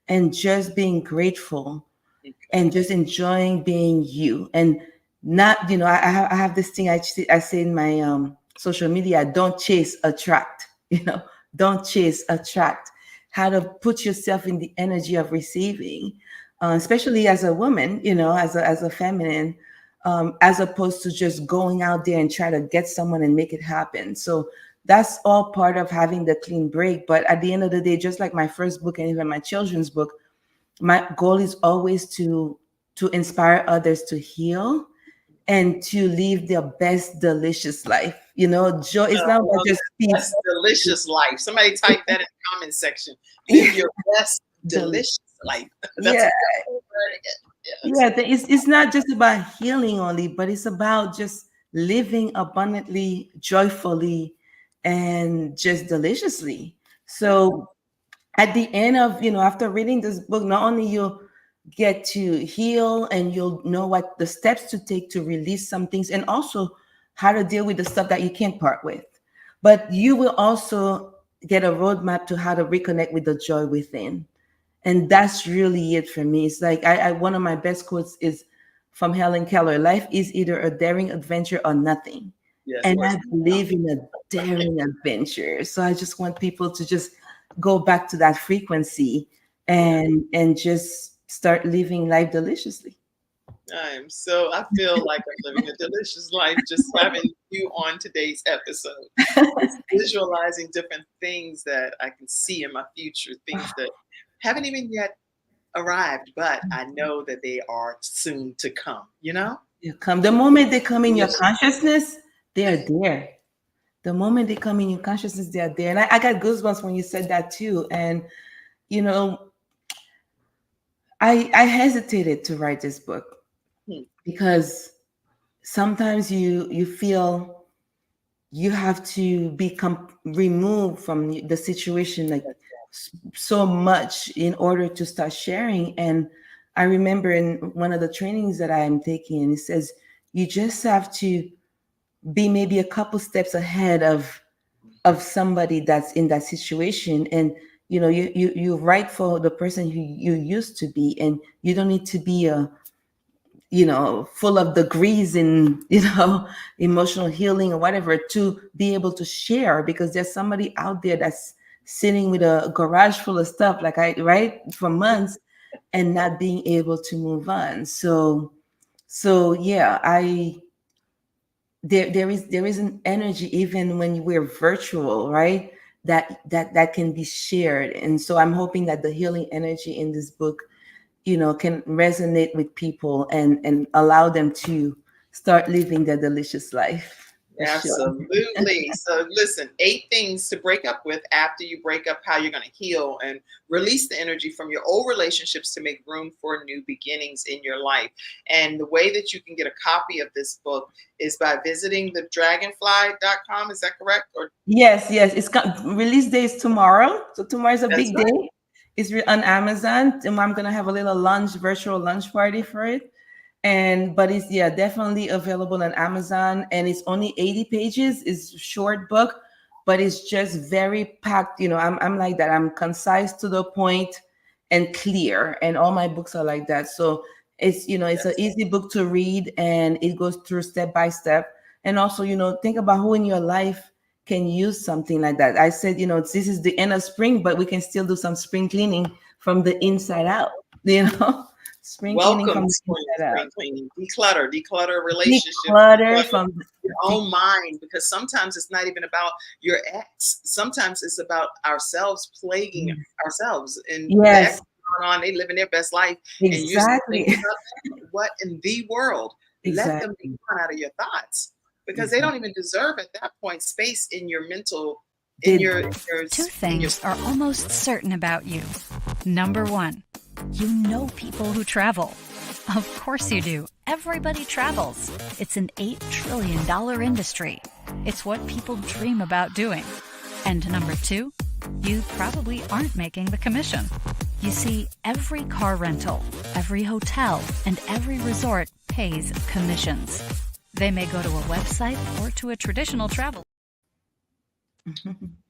[SPEAKER 2] and just being grateful and just enjoying being you, and not, I have this thing I say in my social media: don't chase, attract. Don't chase, attract. How to put yourself in the energy of receiving, especially as a woman, as a feminine, as opposed to just going out there and try to get someone and make it happen. So that's all part of having the clean break. But at the end of the day, just like my first book and even my children's book, my goal is always to inspire others to heal and to live their best delicious life. Joy is not about
[SPEAKER 1] Well,
[SPEAKER 2] just peace.
[SPEAKER 1] that's delicious life. Somebody type that in the comment section. Live your best
[SPEAKER 2] Del-
[SPEAKER 1] delicious life. That's a
[SPEAKER 2] yeah,
[SPEAKER 1] good word again. Yes.
[SPEAKER 2] yeah. It's not just about healing only, but it's about just living abundantly, joyfully, and just deliciously. So at the end of, after reading this book, not only you'll get to heal, and you'll know what the steps to take to release some things, and also how to deal with the stuff that you can't part with, but you will also get a roadmap to how to reconnect with the joy within. And that's really it for me. It's like I one of my best quotes is from Helen Keller: life is either a daring adventure or nothing.
[SPEAKER 1] Yes,
[SPEAKER 2] And
[SPEAKER 1] or
[SPEAKER 2] I
[SPEAKER 1] it's
[SPEAKER 2] believe in a daring adventure. So I just want people to just go back to that frequency
[SPEAKER 1] yeah.
[SPEAKER 2] and just start living life deliciously.
[SPEAKER 1] I feel like I'm living a delicious life just having you on today's episode. Just visualizing different things that I can see in my future, things that haven't even yet arrived, but I know that they are soon to come, you know?
[SPEAKER 2] You come the moment they come in your
[SPEAKER 1] Delicious.
[SPEAKER 2] consciousness, they are there. The moment they come in your consciousness, they are there. And I got goosebumps when you said that too. And you know, I hesitated to write this book
[SPEAKER 1] Hmm.
[SPEAKER 2] because sometimes you feel you have to become removed from the situation like so much in order to start sharing. And I remember in one of the trainings that I'm taking, it says you just have to be maybe a couple steps ahead of somebody that's in that situation. And you write for the person who you used to be, and you don't need to be a full of degrees in emotional healing or whatever to be able to share, because there's somebody out there that's sitting with a garage full of stuff like I right for months and not being able to move on. So yeah, I there is an energy even when we're virtual, right? That can be shared. And so I'm hoping that the healing energy in this book can resonate with people and allow them to start living their delicious life for sure.
[SPEAKER 1] Absolutely. So, listen, 8 things to break up with after you break up, how you're going to heal and release the energy from your old relationships to make room for new beginnings in your life. And the way that you can get a copy of this book is by visiting the dragonfly.com. Is that correct? Or
[SPEAKER 2] Yes, it's release day is tomorrow, so tomorrow is a
[SPEAKER 1] that's
[SPEAKER 2] big
[SPEAKER 1] right.
[SPEAKER 2] day. It's on Amazon, and I'm gonna have a little virtual lunch party for it. And but it's, yeah, definitely available on Amazon, and it's only 80 pages. It's a short book, but it's just very packed. I'm like that. I'm concise, to the point, and clear, and all my books are like that. So it's an
[SPEAKER 1] Yes.
[SPEAKER 2] easy book to read, and it goes through step by step. And also, think about who in your life can use something like that. I said, this is the end of spring, but we can still do some spring cleaning from the inside out. Spring cleaning
[SPEAKER 1] Welcome
[SPEAKER 2] from
[SPEAKER 1] to
[SPEAKER 2] the inside out.
[SPEAKER 1] spring cleaning. Declutter relationships,
[SPEAKER 2] Declutter
[SPEAKER 1] declutter
[SPEAKER 2] from
[SPEAKER 1] your own mind, because sometimes it's not even about your ex. Sometimes it's about ourselves plaguing ourselves. And the ex
[SPEAKER 2] yes,
[SPEAKER 1] is going on, they living their best life, and you're still
[SPEAKER 2] exactly.
[SPEAKER 1] thinking about them. What in the world? Let them be
[SPEAKER 2] Exactly.
[SPEAKER 1] gone out of your thoughts, because they don't
[SPEAKER 2] Exactly.
[SPEAKER 1] even deserve at that point space in your mental, in
[SPEAKER 2] Did
[SPEAKER 1] your
[SPEAKER 3] Two
[SPEAKER 1] in your
[SPEAKER 3] things are almost certain about you. Number one, you know people who travel. Of course you do. Everybody travels. It's an $8 trillion industry. It's what people dream about doing. And number two, you probably aren't making the commission. You see, every car rental, every hotel, and every resort pays commissions. They may go to a website or to a traditional travel.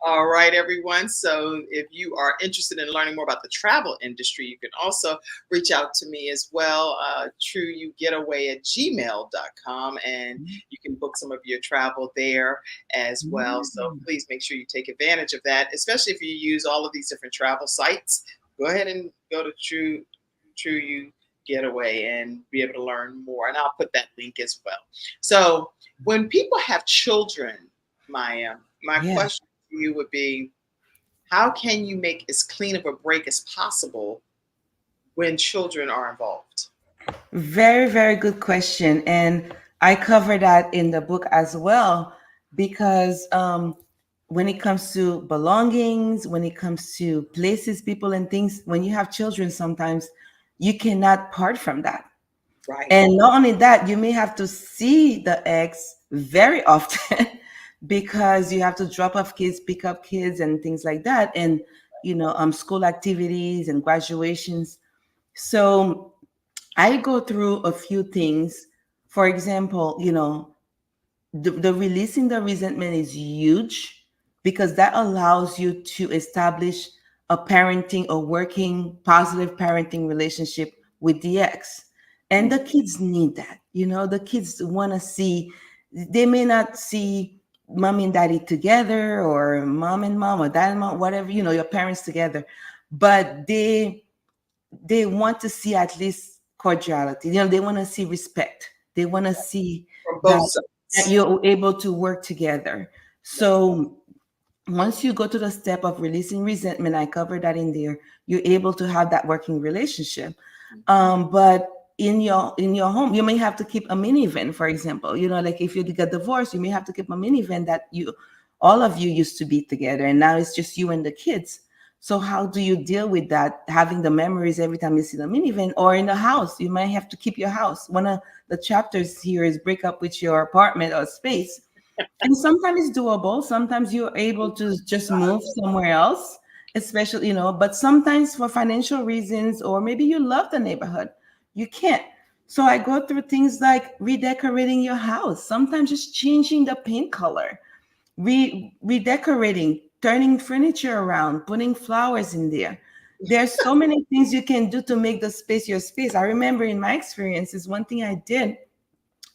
[SPEAKER 1] All right, everyone. So if you are interested in learning more about the travel industry, you can also reach out to me as well, trueyougetaway@gmail.com, and you can book some of your travel there as well. So please make sure you take advantage of that, especially if you use all of these different travel sites. Go ahead and go to True You Getaway and be able to learn more. And I'll put that link as well. So when people have children, Maiya, my
[SPEAKER 2] yeah.
[SPEAKER 1] question to you would be, how can you make as clean of a break as possible when children are involved?
[SPEAKER 2] Very, very good question. And I cover that in the book as well, because when it comes to belongings, when it comes to places, people, and things, when you have children, sometimes you cannot part from that.
[SPEAKER 1] Right.
[SPEAKER 2] And not only that, you may have to see the ex very often because you have to drop off kids, pick up kids, and things like that. And, school activities and graduations. So I go through a few things. For example, the releasing the resentment is huge, because that allows you to establish a parenting, a working, positive parenting relationship with the ex. And the kids need that. The kids want to see, they may not see mom and daddy together, or mom and mom, or dad and mom, whatever, your parents together, but they want to see at least cordiality. They want to see respect. They want to see
[SPEAKER 1] From both
[SPEAKER 2] that
[SPEAKER 1] sides.
[SPEAKER 2] you're able to work together. So once you go to the step of releasing resentment, I covered that in there, you're able to have that working relationship. But in your home, you may have to keep a minivan, for example. Like if you get divorced, you may have to keep a minivan that all of you used to be together, and now it's just you and the kids. So how do you deal with that? Having the memories every time you see the minivan, or in the house, you might have to keep your house. One of the chapters here is break up with your apartment or space. And sometimes it's doable. Sometimes you're able to just move somewhere else, especially, but sometimes for financial reasons, or maybe you love the neighborhood, you can't. So I go through things like redecorating your house, sometimes just changing the paint color, redecorating, turning furniture around, putting flowers in there. There's so many things you can do to make the space your space. I remember in my experiences, one thing I did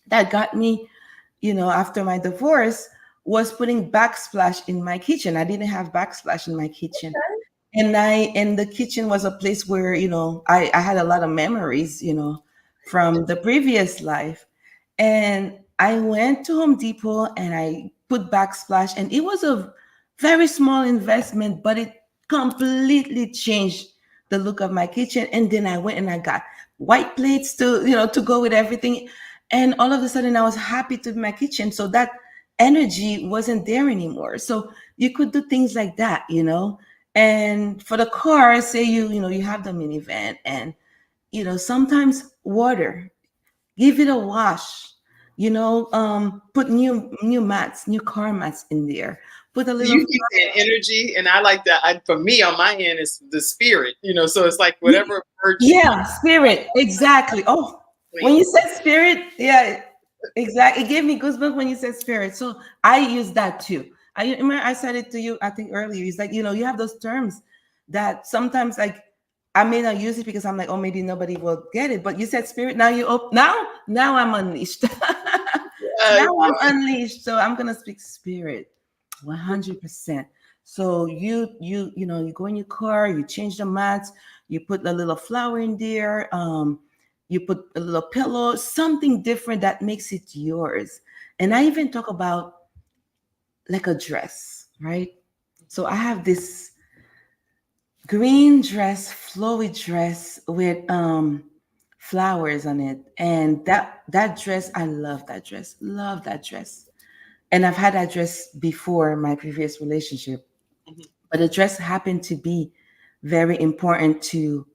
[SPEAKER 2] that got me, after my divorce, was putting backsplash in my kitchen. I didn't have backsplash in my kitchen. And the kitchen was a place where, I had a lot of memories, from the previous life. And I went to Home Depot and I put backsplash, and it was a very small investment, but it completely changed the look of my kitchen. And then I went and I got white plates to go with everything. And all of a sudden I was happy to be in my kitchen. So that energy wasn't there anymore. So you could do things like that, And for the car, say you have the minivan, and sometimes water, give it a wash, put new mats, new car mats in there, put a little.
[SPEAKER 1] You keep saying energy, and I like that. For me, on my end, it's the spirit, so it's like whatever virtue.
[SPEAKER 2] Yeah, spirit, exactly. Oh, when you said spirit, yeah, exactly. It gave me goosebumps when you said spirit. So I use that too. I remember I said it to you, I think earlier. It's like, you have those terms that sometimes, like, I may not use it because I'm like, oh, maybe nobody will get it. But you said spirit. Now now I'm unleashed. Now I'm unleashed. So I'm gonna speak spirit, 100%. So you go in your car, you change the mats, you put a little flower in there, you put a little pillow, something different that makes it yours. And I even talk about like a dress, right? So I have this green dress, flowy dress with flowers on it. And that dress, I love that dress. Love that dress. And I've had that dress before my previous relationship. But the dress happened to be very important to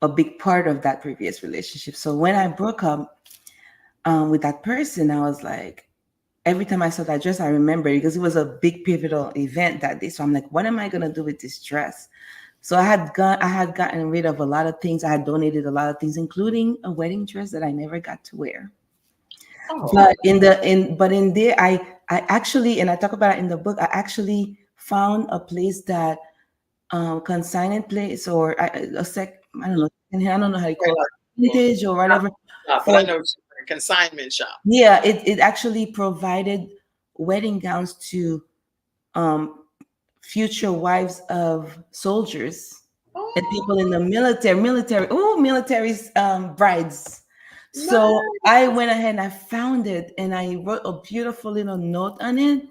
[SPEAKER 2] a big part of that previous relationship. So when I broke up with that person, I was like, every time I saw that dress, I remember it because it was a big pivotal event that day. So I'm like, what am I gonna do with this dress? So I had gotten rid of a lot of things. I had donated a lot of things, including a wedding dress that I never got to wear. Oh. But in there, I actually, and I talk about it in the book, I actually found a place that consignment place, or I don't know how you call it, vintage or whatever.
[SPEAKER 1] But I know consignment shop.
[SPEAKER 2] Yeah, it actually provided wedding gowns to future wives of soldiers and people in the military brides. So nice. I went ahead and I found it, and I wrote a beautiful little note on it.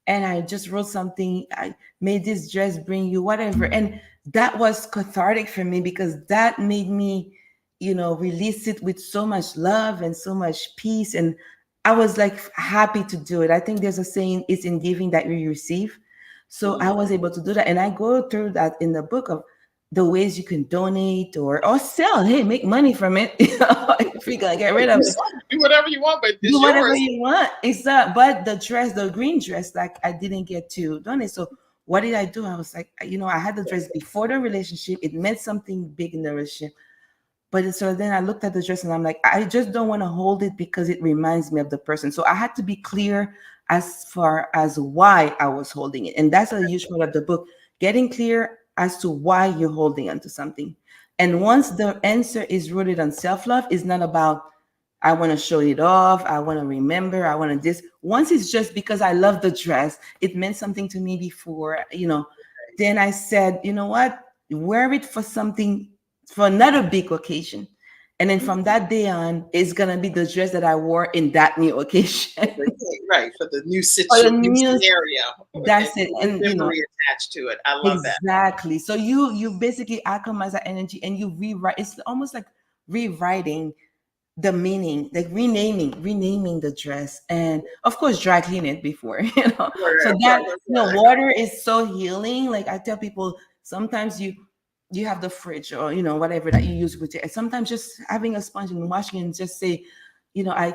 [SPEAKER 2] And I just wrote something, I made this dress bring you whatever. And that was cathartic for me because that made me, release it with so much love and so much peace. And I was like happy to do it. I think there's a saying, it's in giving that you receive. So I was able to do that. And I go through that in the book of the ways you can donate or sell. Hey, make money from it. If you're gonna get rid of it,
[SPEAKER 1] do whatever you want, but
[SPEAKER 2] do whatever you want. It's but the green dress, like I didn't get to donate. So what did I do? I was like, I had the dress before the relationship. It meant something big in the relationship. But so then I looked at the dress and I'm like, I just don't want to hold it because it reminds me of the person. So I had to be clear as far as why I was holding it. And that's a huge part of the book, getting clear as to why you're holding onto something. And once the answer is rooted on self-love, it's not about, I want to show it off, I want to remember, I want to this. Once it's just because I love the dress, it meant something to me before, then I said, you know what, wear it for something, for another big occasion. And then from that day on, it's going to be the dress that I wore in that new occasion.
[SPEAKER 1] Right. For the new
[SPEAKER 2] new
[SPEAKER 1] scenario.
[SPEAKER 2] That's it. And
[SPEAKER 1] memory attached to it. I love that.
[SPEAKER 2] Exactly. So you basically alchemize that energy and you rewrite. It's almost like rewriting the meaning, like renaming the dress, and of course dry clean it before, so that water is so healing. Like I tell people, sometimes you have the fridge or whatever that you use with it, and sometimes just having a sponge and washing and just say, I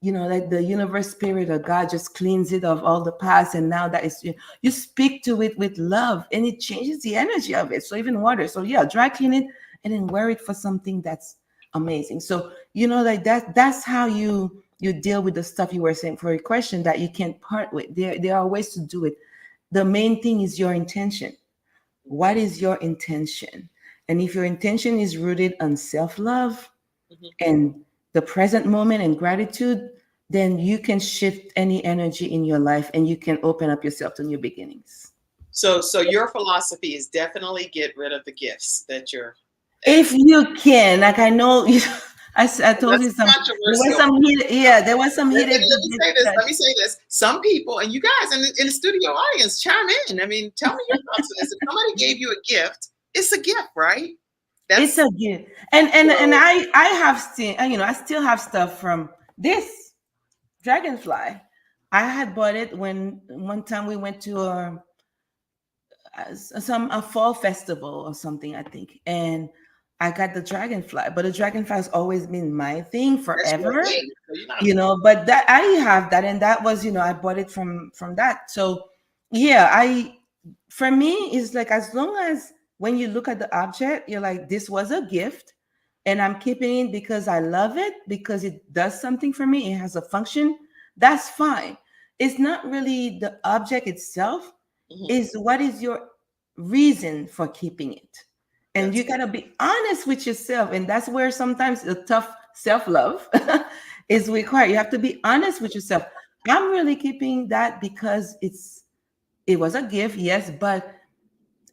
[SPEAKER 2] like the universe, spirit or God just cleans it of all the past, and now that is, you speak to it with love and it changes the energy of it. So even water, so yeah, dry clean it and then wear it for something that's amazing. So like that's how you deal with the stuff you were saying for a question that you can't part with. There are ways to do it. The main thing is your intention. What is your intention? And if your intention is rooted on self-love and the present moment and gratitude, then you can shift any energy in your life and you can open up yourself to new beginnings.
[SPEAKER 1] So your philosophy is definitely get rid of the gifts that you're.
[SPEAKER 2] If you can, like I know, I told you there was some heated. There was some heated.
[SPEAKER 1] Let me say this. Some people, and you guys in the studio audience, chime in. I mean, tell me your thoughts on this. If somebody gave you a gift, it's a gift, right?
[SPEAKER 2] It's a gift. And I have seen, I still have stuff from this dragonfly. I had bought it when one time we went to a fall festival or something, I think, and I got the dragonfly, but the dragonfly has always been my thing forever, but that I have that. And that was, I bought it from that. So yeah, for me, it's like, as long as when you look at the object, you're like, this was a gift and I'm keeping it because I love it, because it does something for me. It has a function. That's fine. It's not really the object itself. Is what is your reason for keeping it? And you got to be honest with yourself. And that's where sometimes the tough self-love is required. You have to be honest with yourself. I'm really keeping that because it was a gift, yes, but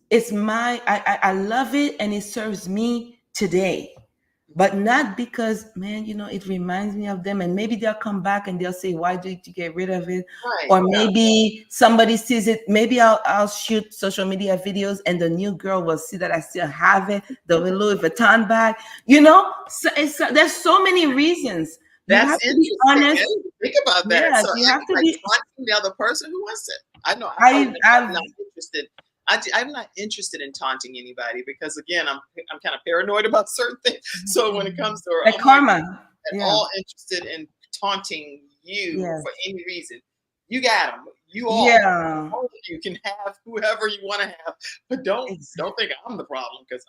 [SPEAKER 2] it's I love it and it serves me today. But not because, man, it reminds me of them. And maybe they'll come back and they'll say, why did you get rid of it? Right, or maybe somebody sees it. Maybe I'll shoot social media videos and the new girl will see that I still have it, the Louis Vuitton bag. So there's so many reasons.
[SPEAKER 1] That's interesting. Honest. Think about that.
[SPEAKER 2] Yeah, so you have to be
[SPEAKER 1] taunting the other person who wants it. I know. I'm not interested. I'm not interested in taunting anybody because, again, I'm kind of paranoid about certain things. So when it comes to
[SPEAKER 2] like karma,
[SPEAKER 1] I'm all interested in taunting you for any reason. You got them. You all of you can have whoever you want to have, but don't think I'm the problem because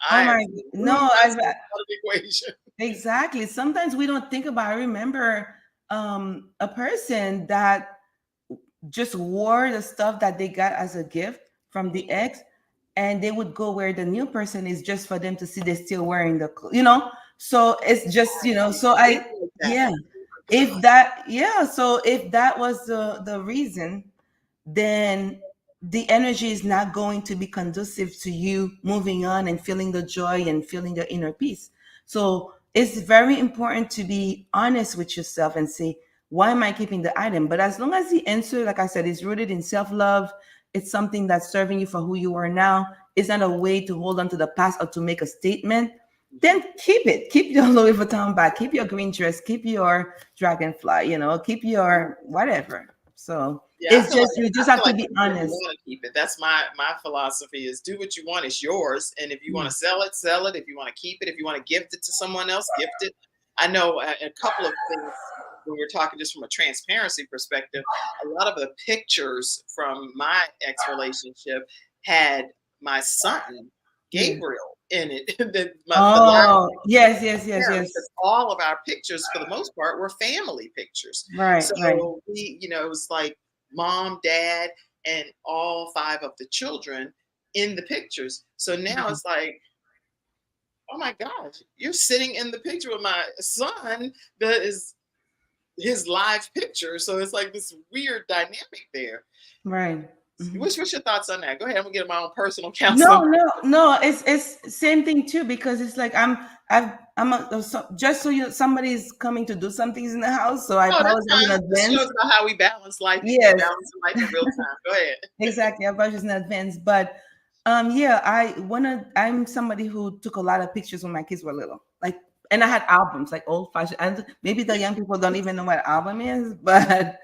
[SPEAKER 1] equation.
[SPEAKER 2] Exactly. Sometimes we don't think about. I remember a person that just wore the stuff that they got as a gift from the ex, and they would go where the new person is just for them to see they're still wearing the, so it's just, so if that was the reason, then the energy is not going to be conducive to you moving on and feeling the joy and feeling the inner peace. So it's very important to be honest with yourself and say, why am I keeping the item? But as long as the answer, like I said, is rooted in self-love, it's something that's serving you for who you are now, it's not a way to hold on to the past or to make a statement, then keep it. Keep your Louis Vuitton bag, keep your green dress, keep your dragonfly, keep your whatever. So it's just, you just have to be honest.
[SPEAKER 1] You want to keep it. That's my philosophy is do what you want. It's yours. And if you want to sell it, sell it. If you want to keep it, if you want to gift it to someone else, gift it. I know a couple of things when we're talking just from a transparency perspective, a lot of the pictures from my ex relationship had my son, Gabriel, in it. The last
[SPEAKER 2] Oh, yes, yes, yes,
[SPEAKER 1] yeah,
[SPEAKER 2] yes.
[SPEAKER 1] because all of our pictures, for the most part, were family pictures.
[SPEAKER 2] Right, right.
[SPEAKER 1] So it was like mom, dad, and all 5 of the children in the pictures. So now
[SPEAKER 2] Mhm.
[SPEAKER 1] it's like, oh my gosh, you're sitting in the picture with my son that is his live picture. So it's like this weird dynamic there.
[SPEAKER 2] Right. Mhm.
[SPEAKER 1] What's your thoughts on that? Go ahead. I'm gonna get my own personal
[SPEAKER 2] No,
[SPEAKER 1] counseling.
[SPEAKER 2] no, no. It's same thing too, because it's like just so somebody's coming to do some things in the house, so I
[SPEAKER 1] Oh, that's
[SPEAKER 2] apologize in
[SPEAKER 1] fine. This
[SPEAKER 2] advance.
[SPEAKER 1] shows about how we balance life. You
[SPEAKER 2] Yes,
[SPEAKER 1] balancing life in real time. Go ahead.
[SPEAKER 2] exactly. I apologize in advance, but yeah, I'm somebody who took a lot of pictures when my kids were little, like, and I had albums, like old fashioned. And maybe the young people don't even know what album is, but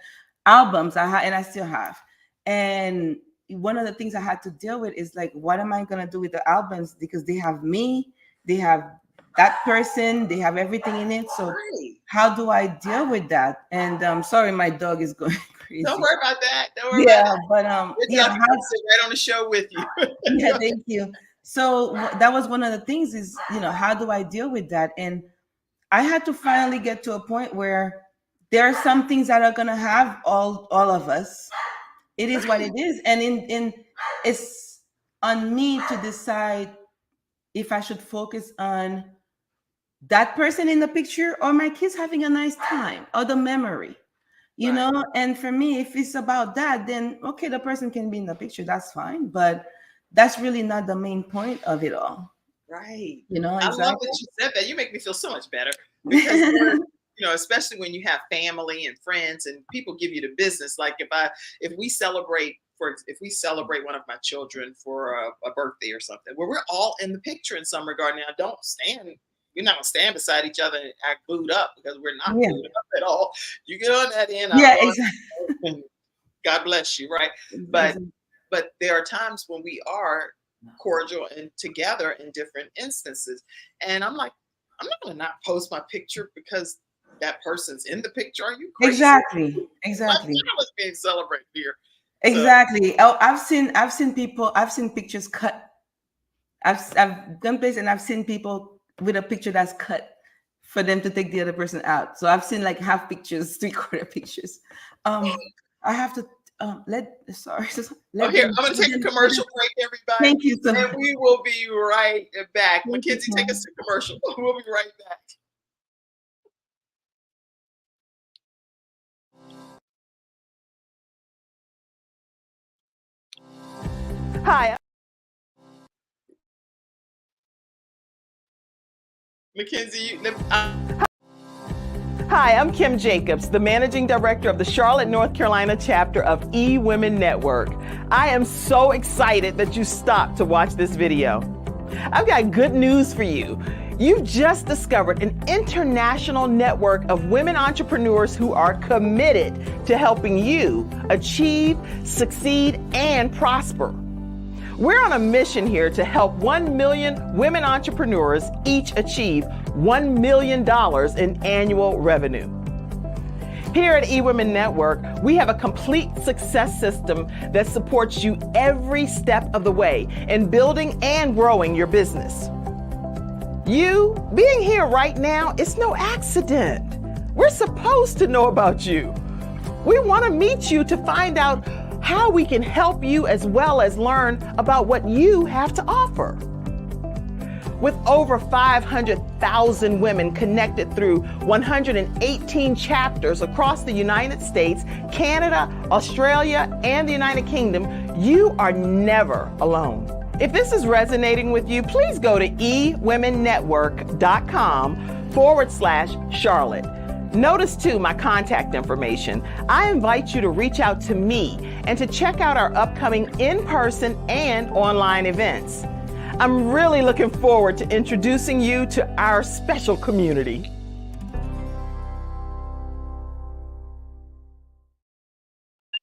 [SPEAKER 2] albums I had, and I still have. And one of the things I had to deal with is like, what am I gonna do with the albums? Because they have me, they have that person, they have everything in it. So
[SPEAKER 1] Right.
[SPEAKER 2] how do I deal with that? And sorry, my dog is going crazy.
[SPEAKER 1] Don't worry about that. Don't worry about
[SPEAKER 2] Yeah,
[SPEAKER 1] that.
[SPEAKER 2] but
[SPEAKER 1] Your
[SPEAKER 2] yeah,
[SPEAKER 1] dog can come sit right on the show with you.
[SPEAKER 2] yeah,
[SPEAKER 1] Go
[SPEAKER 2] thank you. So that was one of the things is, how do I deal with that? And I had to finally get to a point where there are some things that are gonna have all of us. It is what
[SPEAKER 1] Right.
[SPEAKER 2] it is, and in it's on me to decide if I should focus on that person in the picture or my kids having a nice time or the memory.
[SPEAKER 1] Right.
[SPEAKER 2] And for me, if it's about that, then okay, the person can be in the picture, that's fine, but that's really not the main point of it all.
[SPEAKER 1] Right. I love
[SPEAKER 2] Exactly.
[SPEAKER 1] that you said that. You make me feel so much better because especially when you have family and friends and people give you the business. Like if we celebrate one of my children for a birthday or something, where we're all in the picture in some regard. Now, don't stand. We're not gonna stand beside each other and act glued up because we're not
[SPEAKER 2] Yeah,
[SPEAKER 1] glued up at all. You get on that end, I'll
[SPEAKER 2] yeah,
[SPEAKER 1] go on.
[SPEAKER 2] exactly.
[SPEAKER 1] And God bless you, right? But
[SPEAKER 2] Exactly.
[SPEAKER 1] but there are times when we are cordial and together in different instances. And I'm like, I'm not gonna not post my picture because that person's in the picture. Are you crazy?
[SPEAKER 2] Exactly.
[SPEAKER 1] My
[SPEAKER 2] Exactly.
[SPEAKER 1] child is being celebrated here. So
[SPEAKER 2] Exactly. Oh, I've seen pictures cut. I've gone places and I've seen people with a picture that's cut for them to take the other person out. So I've seen like half pictures, three-quarter pictures. I have to sorry,
[SPEAKER 1] oh,
[SPEAKER 2] let
[SPEAKER 1] here,
[SPEAKER 2] them,
[SPEAKER 1] I'm gonna take a commercial break, everybody.
[SPEAKER 2] thank you so
[SPEAKER 1] And
[SPEAKER 2] much.
[SPEAKER 1] we will be right back.
[SPEAKER 2] Thank you
[SPEAKER 1] Mackenzie,
[SPEAKER 2] so
[SPEAKER 1] take
[SPEAKER 2] much.
[SPEAKER 1] us to commercial. We'll be right back. Hi, Mackenzie. Hi, I'm Kim Jacobs, the Managing Director of the Charlotte, North Carolina chapter of E-Women Network. I am so excited that you stopped to watch this video. I've got good news for you. You've just discovered an international network of women entrepreneurs who are committed to helping you achieve, succeed, and prosper. We're on a mission here to help 1 million women entrepreneurs each achieve $1 million in annual revenue. Here at eWomen Network, we have a complete success system that supports you every step of the way in building and growing your business. You being here right now is no accident. We're supposed to know about you. We want to meet you to find out how we can help you as well as learn about what you have to offer. With over 500,000 women connected through 118 chapters across the United States, Canada, Australia, and the United Kingdom, you are never alone. If this is resonating with you, please go to ewomennetwork.com/Charlotte. Notice too my contact information. I invite you to reach out to me and to check out our upcoming in-person and online events. I'm really looking forward to introducing you to our special community.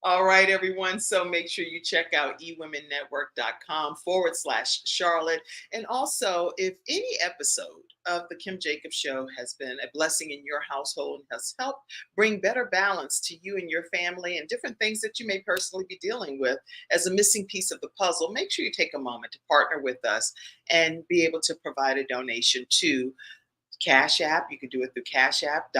[SPEAKER 1] All right, everyone. So make sure you check out eWomenNetwork.com/Charlotte. And also, if any episode of the Kim Jacobs Show has been a blessing in your household and has helped bring better balance to you and your family and different things that you may personally be dealing with as a missing piece of the puzzle, make sure you take a moment to partner with us and be able to provide a donation to Cash App. You can do it through Cash App,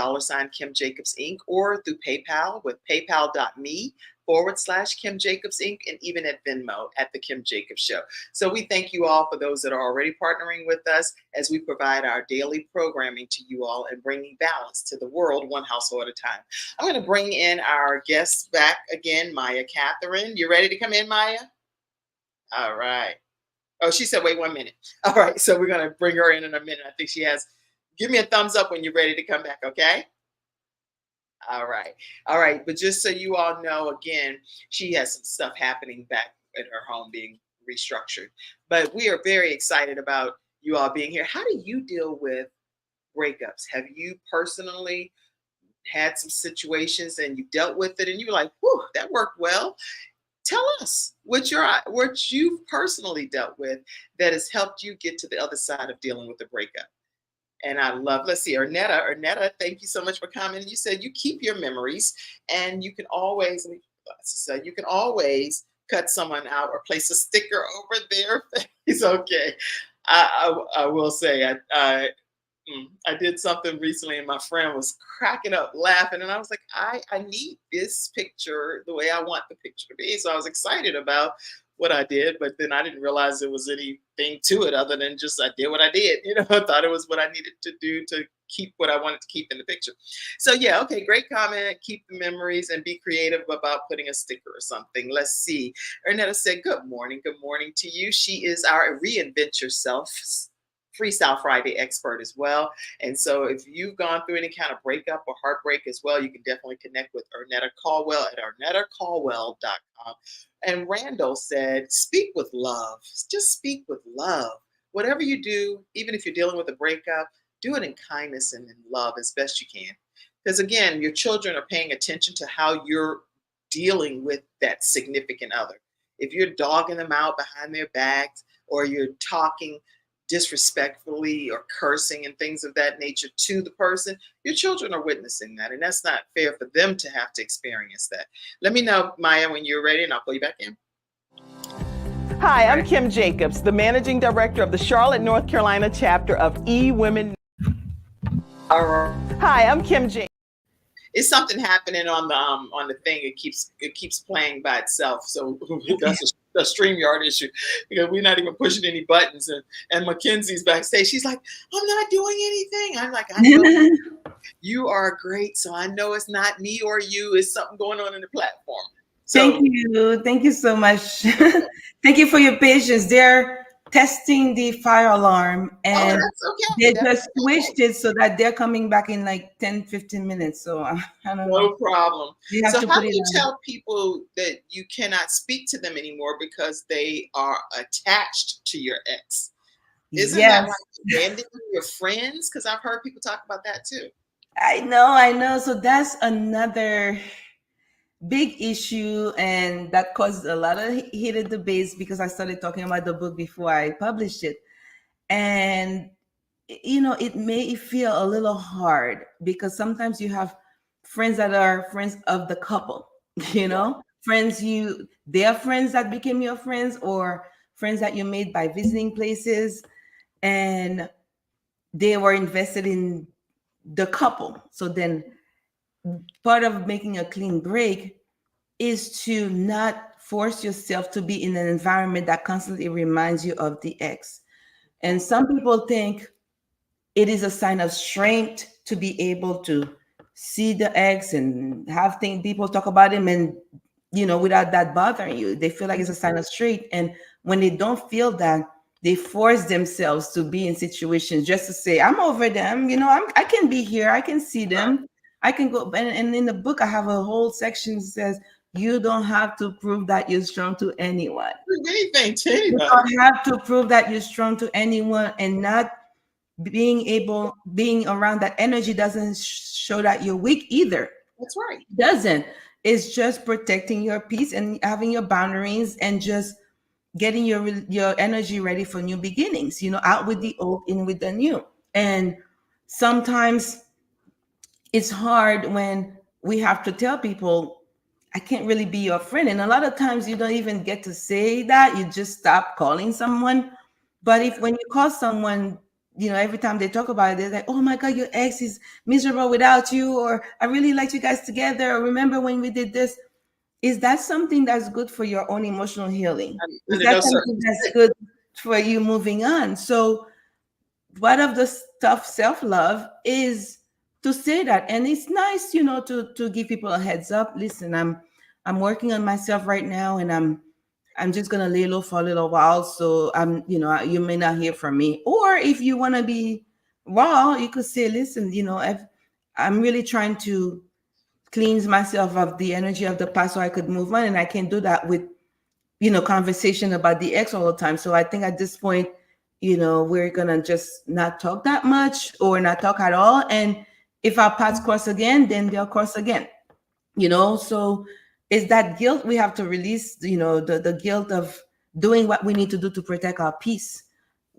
[SPEAKER 1] $Kim Jacobs Inc., or through PayPal with paypal.me/Kim Jacobs Inc., and even at Venmo at The Kim Jacobs Show. So we thank you all for those that are already partnering with us as we provide our daily programming to you all and bringing balance to the world one household at a time. I'm going to bring in our guests back again, Maiya Katherine. You ready to come in, Maiya? All right. Oh, she said, wait 1 minute. All right. So we're going to bring her in a minute. I think she has. Give me a thumbs up when you're ready to come back, okay? All right. All right. But just so you all know, again, she has some stuff happening back at her home being restructured. But we are very excited about you all being here. How do you deal with breakups? Have you personally had some situations and you dealt with it and you were like, whew, that worked well? Tell us what you've personally dealt with that has helped you get to the other side of dealing with the breakup. And I love, let's see, Ernetta, thank you so much for commenting. You said you keep your memories and you can always, you can always cut someone out or place a sticker over their face. Okay. I will say, I did something recently and my friend was cracking up laughing. And I was like, I need this picture the way I want the picture to be. So I was excited about what I did, but then I didn't realize there was anything to it other than just I did what I did. I thought it was what I needed to do to keep what I wanted to keep in the picture. So yeah, okay, great comment. Keep the memories and be creative about putting a sticker or something. Let's see. Ernetta said, good morning to you. She is our Reinvent Yourself Freestyle Friday expert as well. And so if you've gone through any kind of breakup or heartbreak as well, you can definitely connect with Ernetta Caldwell at ErnettaCaldwell.com. And Randall said, speak with love. Just speak with love. Whatever you do, even if you're dealing with a breakup, do it in kindness and in love as best you can. Because again, your children are paying attention to how you're dealing with that significant other. If you're dogging them out behind their backs or you're talking disrespectfully or cursing and things of that nature to the person, your children are witnessing that. And that's not fair for them to have to experience that. Let me know, Maiya, when you're ready and I'll pull you back in.
[SPEAKER 4] Hi, I'm Kim Jacobs, the Managing Director of the Charlotte, North Carolina chapter of eWomen. Hi, I'm Kim Jacobs.
[SPEAKER 1] It's something happening on the thing. It keeps playing by itself. So that's a StreamYard issue because we're not even pushing any buttons. And Mackenzie's backstage. She's like, I'm not doing anything. I'm like, I know you are great. So I know it's not me or you. It's something going on in the platform. So,
[SPEAKER 2] thank you. Thank you so much. Thank you for your patience. They're testing the fire alarm and they just switched it so that they're coming back in like 10, 15 minutes. So I don't know.
[SPEAKER 1] No problem. So how do you tell people that you cannot speak to them anymore because they are attached to your ex? Isn't that like abandoning your friends? Because I've heard people talk about that too.
[SPEAKER 2] I know. So that's another big issue, and that caused a lot of heated debates because I started talking about the book before I published it. And it may feel a little hard because sometimes you have friends that are friends of the couple, friends they are friends that became your friends or friends that you made by visiting places, and they were invested in the couple. So then part of making a clean break is to not force yourself to be in an environment that constantly reminds you of the ex. And some people think it is a sign of strength to be able to see the ex and have people talk about him and, without that bothering you. They feel like it's a sign of strength. And when they don't feel that, they force themselves to be in situations just to say, I'm over them. I can be here. I can see them. I can go. And in the book, I have a whole section that says, you don't have to prove that you're strong to anyone.
[SPEAKER 1] Anything to anybody.
[SPEAKER 2] You don't have to prove that you're strong to anyone, and not being around that energy doesn't show that you're weak either.
[SPEAKER 1] That's right.
[SPEAKER 2] It doesn't. is just protecting your peace and having your boundaries and just getting your energy ready for new beginnings, out with the old, in with the new. And sometimes it's hard when we have to tell people, I can't really be your friend. And a lot of times you don't even get to say that. You just stop calling someone. But if when you call someone, every time they talk about it, they're like, oh my God, your ex is miserable without you, or I really liked you guys together, or remember when we did this. Is that something that's good for your own emotional healing? Is
[SPEAKER 1] Under
[SPEAKER 2] that
[SPEAKER 1] no
[SPEAKER 2] something that's good for you moving on? So part of the stuff self-love is to say that. And it's nice, to give people a heads up. Listen, I'm working on myself right now, and I'm just gonna lay low for a little while. So you may not hear from me. Or if you want to be raw, you could say, listen, I'm really trying to cleanse myself of the energy of the past so I could move on. And I can't do that with, conversation about the ex all the time. So I think at this point, we're gonna just not talk that much or not talk at all. And if our paths cross again, then they'll cross again. So it's that guilt we have to release, the guilt of doing what we need to do to protect our peace.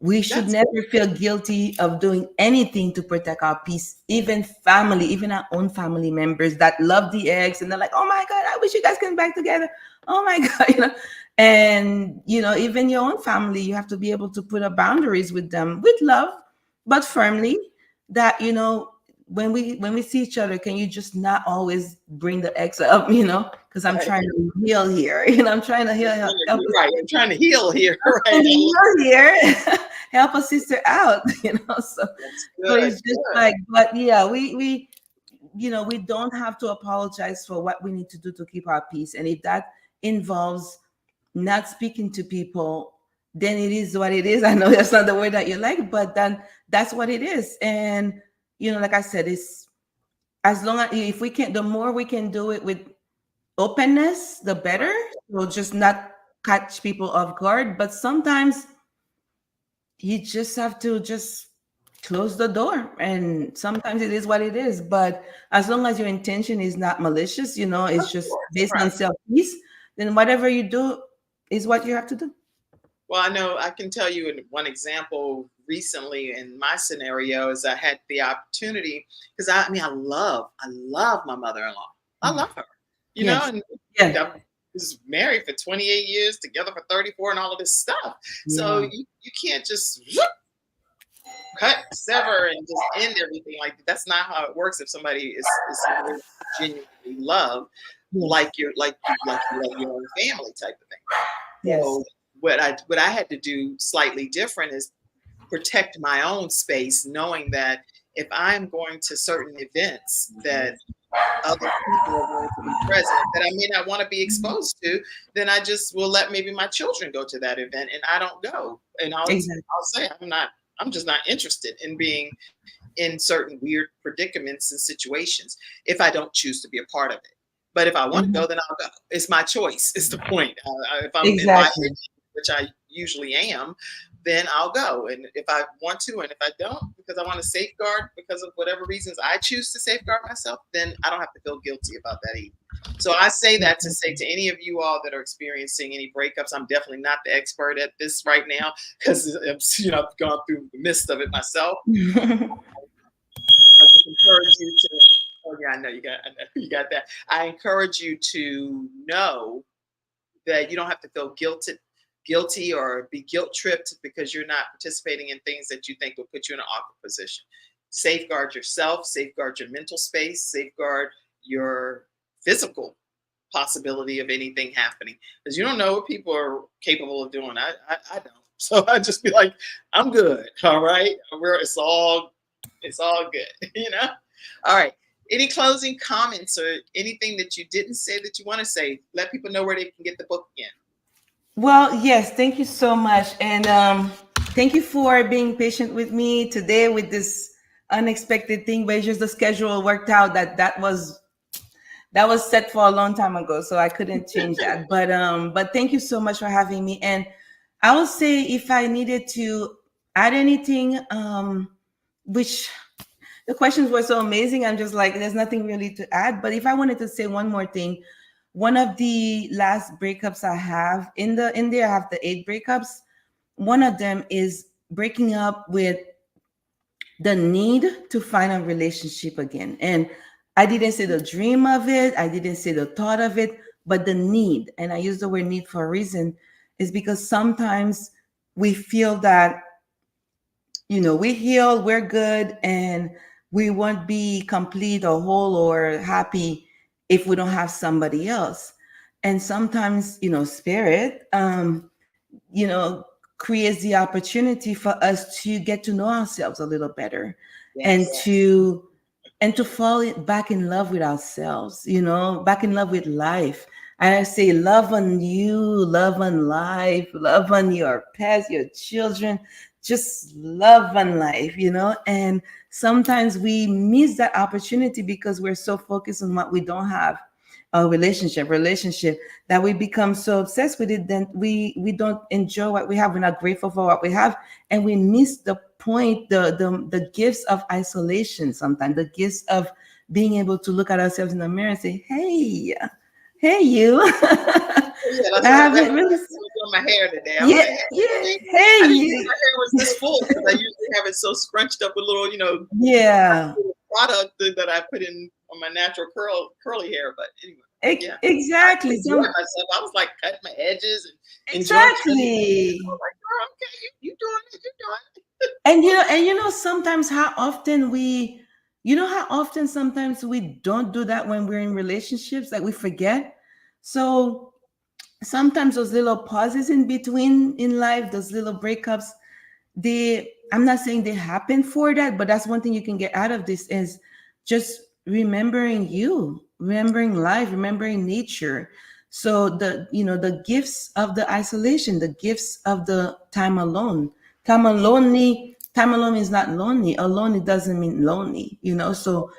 [SPEAKER 2] We should never feel guilty of doing anything to protect our peace. Even family, even our own family members that love the ex and they're like, oh my God, I wish you guys came back together. Oh my God, And even your own family, you have to be able to put up boundaries with them with love, but firmly, that when we see each other, can you just not always bring the ex up, because I'm trying to heal here. I'm trying to heal.
[SPEAKER 1] Right. I'm trying to heal here.
[SPEAKER 2] Right. Heal here. Help a sister out, So it's just like, but yeah, we don't have to apologize for what we need to do to keep our peace. And if that involves not speaking to people, then it is what it is. I know that's not the word that you like, but then that's what it is. And like I said, it's as long as if we can, the more we can do it with openness, the better. So just not catch people off guard. But sometimes you just have to just close the door, and sometimes it is what it is. But as long as your intention is not malicious, it's just based on self-peace, then whatever you do is what you have to do.
[SPEAKER 1] Well, I know I can tell you in one example recently in my scenario is I had the opportunity because I love my mother-in-law. I love her, and I was married for 28 years, together for 34, and all of this stuff. So you can't just cut, sever, and just end everything. Like that's not how it works. If somebody is genuinely love, like your own family type of thing.
[SPEAKER 2] Yes.
[SPEAKER 1] So what I had to do slightly different is protect my own space, knowing that if I'm going to certain events that other people are going to be present that I may not want to be exposed to, then I just will let maybe my children go to that event and I don't go. And I'll say I'm just not interested in being in certain weird predicaments and situations if I don't choose to be a part of it. But if I want to go, then I'll go. It's my choice. Is the point. If I'm in my opinion, which I usually am, then I'll go. And if I want to, and if I don't, because I want to safeguard, because of whatever reasons I choose to safeguard myself, then I don't have to feel guilty about that either. So I say that to say to any of you all that are experiencing any breakups, I'm definitely not the expert at this right now because I've gone through the midst of it myself. I just encourage you to. Oh yeah, I know you got that. I encourage you to know that you don't have to feel guilty or be guilt tripped because you're not participating in things that you think will put you in an awkward position. Safeguard yourself, safeguard your mental space, safeguard your physical possibility of anything happening, because you don't know what people are capable of doing. I don't. So I just be like, I'm good. All right. It's all good, All right. Any closing comments or anything that you didn't say that you want to say? Let people know where they can get the book again.
[SPEAKER 2] Well, yes, thank you so much. And thank you for being patient with me today with this unexpected thing, but it's just the schedule worked out that was set for a long time ago, so I couldn't change that. But thank you so much for having me. And I will say if I needed to add anything, which The questions were so amazing. I'm just like, there's nothing really to add. But if I wanted to say one more thing, one of the last breakups I have in there, I have the 8 breakups. One of them is breaking up with the need to find a relationship again. And I didn't say the dream of it, I didn't say the thought of it, but the need. And I use the word need for a reason, is because sometimes we feel that, we heal, we're good, and we won't be complete or whole or happy if we don't have somebody else. And sometimes, spirit, you know, creates the opportunity for us to get to know ourselves a little better, and
[SPEAKER 1] Yes.
[SPEAKER 2] to fall back in love with ourselves, back in love with life. I say love on you, love on life, love on your pets, your children, just love on life, and sometimes we miss that opportunity because we're so focused on what we don't have, a relationship, that we become so obsessed with it, then we don't enjoy what we have, we're not grateful for what we have, and we miss the point, the gifts of isolation, sometimes the gifts of being able to look at ourselves in the mirror and say, hey you.
[SPEAKER 1] Yeah, that's
[SPEAKER 2] I
[SPEAKER 1] what
[SPEAKER 2] haven't really.
[SPEAKER 1] I was doing my hair today. I was
[SPEAKER 2] Yeah,
[SPEAKER 1] like,
[SPEAKER 2] yeah,
[SPEAKER 1] hey,
[SPEAKER 2] hey
[SPEAKER 1] I didn't think
[SPEAKER 2] you.
[SPEAKER 1] my hair was this full because I usually have it so scrunched up with little,
[SPEAKER 2] Yeah,
[SPEAKER 1] product that I put in on my natural curly hair. But anyway, yeah, I
[SPEAKER 2] exactly.
[SPEAKER 1] enjoyed myself. I was like cutting my edges and enjoying my hair. I
[SPEAKER 2] Exactly.
[SPEAKER 1] was like, girl, okay, you doing it, you doing it.
[SPEAKER 2] And sometimes how often how often sometimes we don't do that when we're in relationships, like we forget. So sometimes those little pauses in between in life, those little breakups, I'm not saying they happen for that, but that's one thing you can get out of this, is just remembering remembering life, remembering nature. So the gifts of the isolation, the gifts of the time alone. Time alone is not lonely. Alone, it doesn't mean lonely, so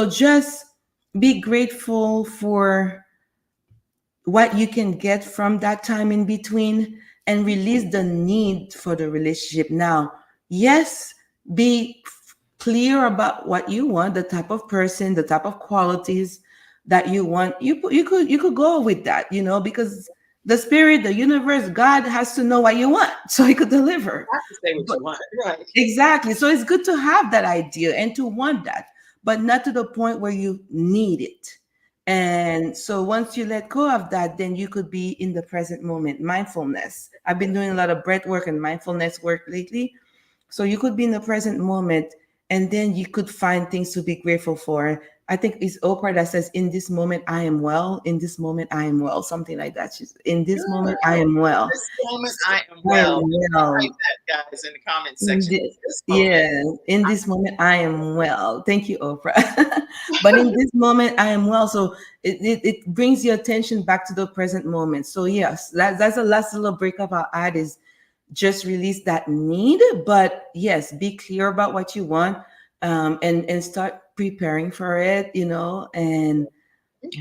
[SPEAKER 2] just be grateful for what you can get from that time in between, and release the need for the relationship. Now, yes, be clear about what you want, the type of person, the type of qualities that you want. You could go with that, because the spirit, the universe, God has to know what you want so he could deliver.
[SPEAKER 1] You have to say what
[SPEAKER 2] But
[SPEAKER 1] you want, right?
[SPEAKER 2] exactly. So it's good to have that idea and to want that, but not to the point where you need it. And so once you let go of that, then you could be in the present moment. Mindfulness. I've been doing a lot of breath work and mindfulness work lately. So you could be in the present moment, and then you could find things to be grateful for. I think it's Oprah that says, "In this moment, I am well. In this moment, I am well." Something like that. In this moment, I am well.
[SPEAKER 1] This moment, I am
[SPEAKER 2] I am
[SPEAKER 1] well. Type
[SPEAKER 2] well.
[SPEAKER 1] that, guys, in the comments
[SPEAKER 2] In
[SPEAKER 1] section.
[SPEAKER 2] this,
[SPEAKER 1] This moment,
[SPEAKER 2] yeah, in this moment, I am well. Thank you, Oprah. But in this moment, I am well. So it brings your attention back to the present moment. So yes, that's the last little breakup I'll add, is just release that need. But yes, be clear about what you want, and start preparing for it, and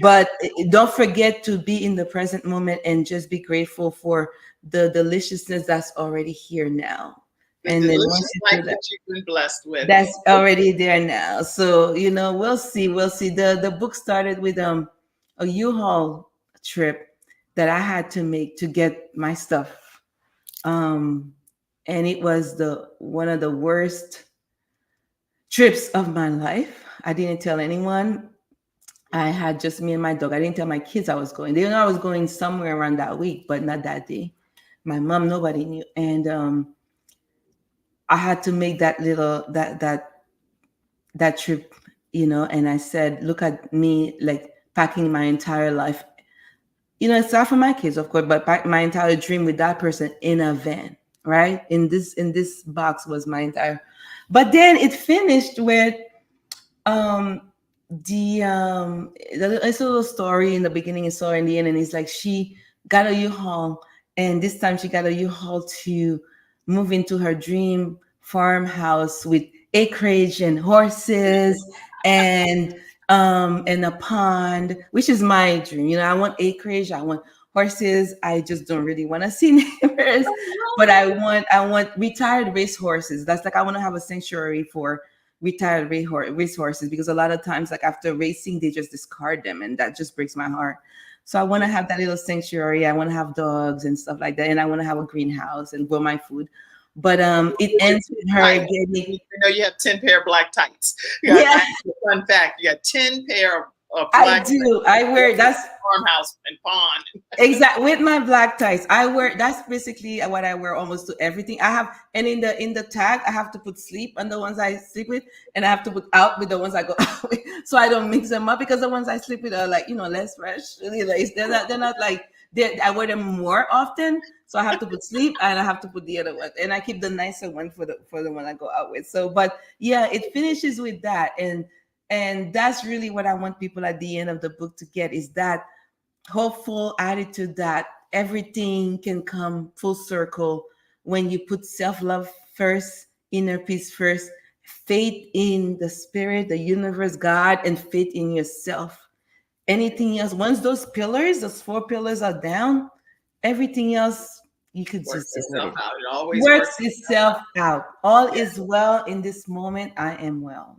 [SPEAKER 2] but don't forget to be in the present moment and just be grateful for the deliciousness that's already here now.
[SPEAKER 1] the
[SPEAKER 2] And then once
[SPEAKER 1] delicious
[SPEAKER 2] you
[SPEAKER 1] life
[SPEAKER 2] do that,
[SPEAKER 1] that you've been blessed with.
[SPEAKER 2] that's already there now. So, we'll see. We'll see. The book started with a U-Haul trip that I had to make to get my stuff. And it was the one of the worst trips of my life. I didn't tell anyone. I had just me and my dog. I didn't tell my kids I was going. They know I was going somewhere around that week, but not that day. My mom, nobody knew. And I had to make that trip, and I said, look at me, like packing my entire life. It's not for my kids, of course, but pack my entire dream with that person in a van, right? In this box was my entire. But then it finished with um it's a little story in the beginning and story in the end, and it's like she got a U-Haul, and this time she got a U-Haul to move into her dream farmhouse with acreage and horses and a pond, which is my dream. I want acreage, I want horses. I just don't really want to see neighbors, but I want retired race horses. That's like, I want to have a sanctuary for retired racehorses, because a lot of times, like after racing, they just discard them, and that just breaks my heart. So I want to have that little sanctuary. I want to have dogs and stuff like that, and I want to have a greenhouse and grow my food. But it ends with her getting.
[SPEAKER 1] You know, you have 10 pair of black tights.
[SPEAKER 2] Yeah.
[SPEAKER 1] Fun fact: you got 10 pair of
[SPEAKER 2] I do. I wear that's
[SPEAKER 1] farmhouse and pond.
[SPEAKER 2] Exactly, with my black tights. I wear that's basically what I wear almost to everything. I have, and in the tag, I have to put sleep on the ones I sleep with, and I have to put out with the ones I go out with, so I don't mix them up, because the ones I sleep with are like, less fresh. Really, like, they're not like I wear them more often, so I have to put sleep and I have to put the other one, and I keep the nicer one for the one I go out with. So, but yeah, it finishes with that, and that's really what I want people at the end of the book to get, is that hopeful attitude that everything can come full circle when you put self-love first, inner peace first, faith in the spirit, the universe, God, and faith in yourself. Anything else, once those 4 pillars are down, everything else you could just
[SPEAKER 1] itself out. It always
[SPEAKER 2] works itself out. All is well in this moment. I am well.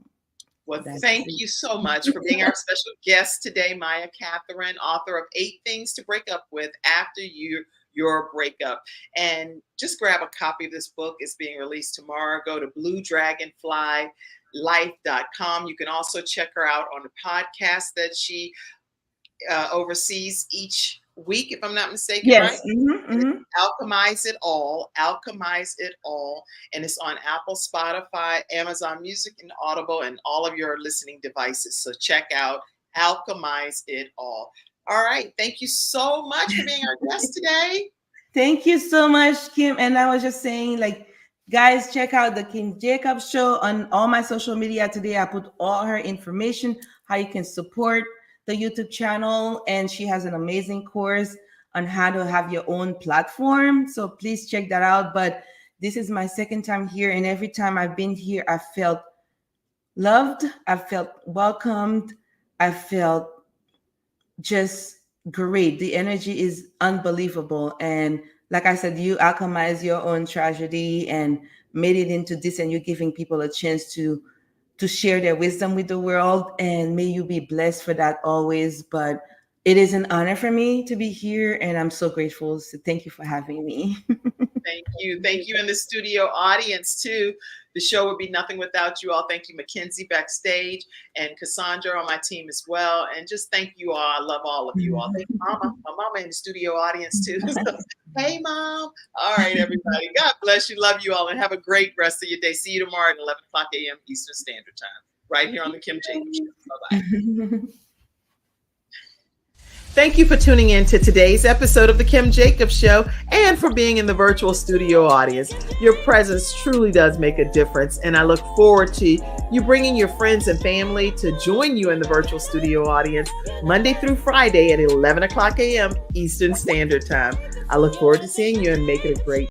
[SPEAKER 1] Well, thank you so much for being our special guest today, Maiya Katherine, author of 8 Things to Break Up With After Your Breakup. And just grab a copy of this book. It's being released tomorrow. Go to bluedragonflylife.com. You can also check her out on the podcast that she oversees each week, if I'm not mistaken.
[SPEAKER 2] Yes.
[SPEAKER 1] Right? Alchemize It All, and it's on Apple, Spotify, Amazon Music, and Audible, and all of your listening devices. So check out Alchemize It All. All right, thank you so much for being our guest today.
[SPEAKER 2] Thank you so much, Kim. And I was just saying, like, guys, check out the Kim Jacobs Show on all my social media today. I put all her information, how you can support the YouTube channel, and she has an amazing course on how to have your own platform. So please check that out. But this is my second time here, and every time I've been here, I felt loved, I felt welcomed, I felt just great. The energy is unbelievable. And like I said, you alchemize your own tragedy and made it into this, and you're giving people a chance to share their wisdom with the world, and may you be blessed for that always. But it is an honor for me to be here, and I'm so grateful. So thank you for having me.
[SPEAKER 1] Thank you. Thank you in the studio audience too. The show would be nothing without you all. Thank you, Mackenzie backstage, and Cassandra on my team as well. And just thank you all. I love all of you all. Thank you, Mama. My mama in the studio audience too. Hey, Mom. All right, everybody. God bless you. Love you all, and have a great rest of your day. See you tomorrow at 11 o'clock a.m. Eastern Standard Time, right here on the Kim Jacobs Show. Bye-bye. Thank you for tuning in to today's episode of the Kim Jacobs Show, and for being in the virtual studio audience. Your presence truly does make a difference, and I look forward to you bringing your friends and family to join you in the virtual studio audience Monday through Friday at 11 o'clock a.m. Eastern Standard Time. I look forward to seeing you, and make it a great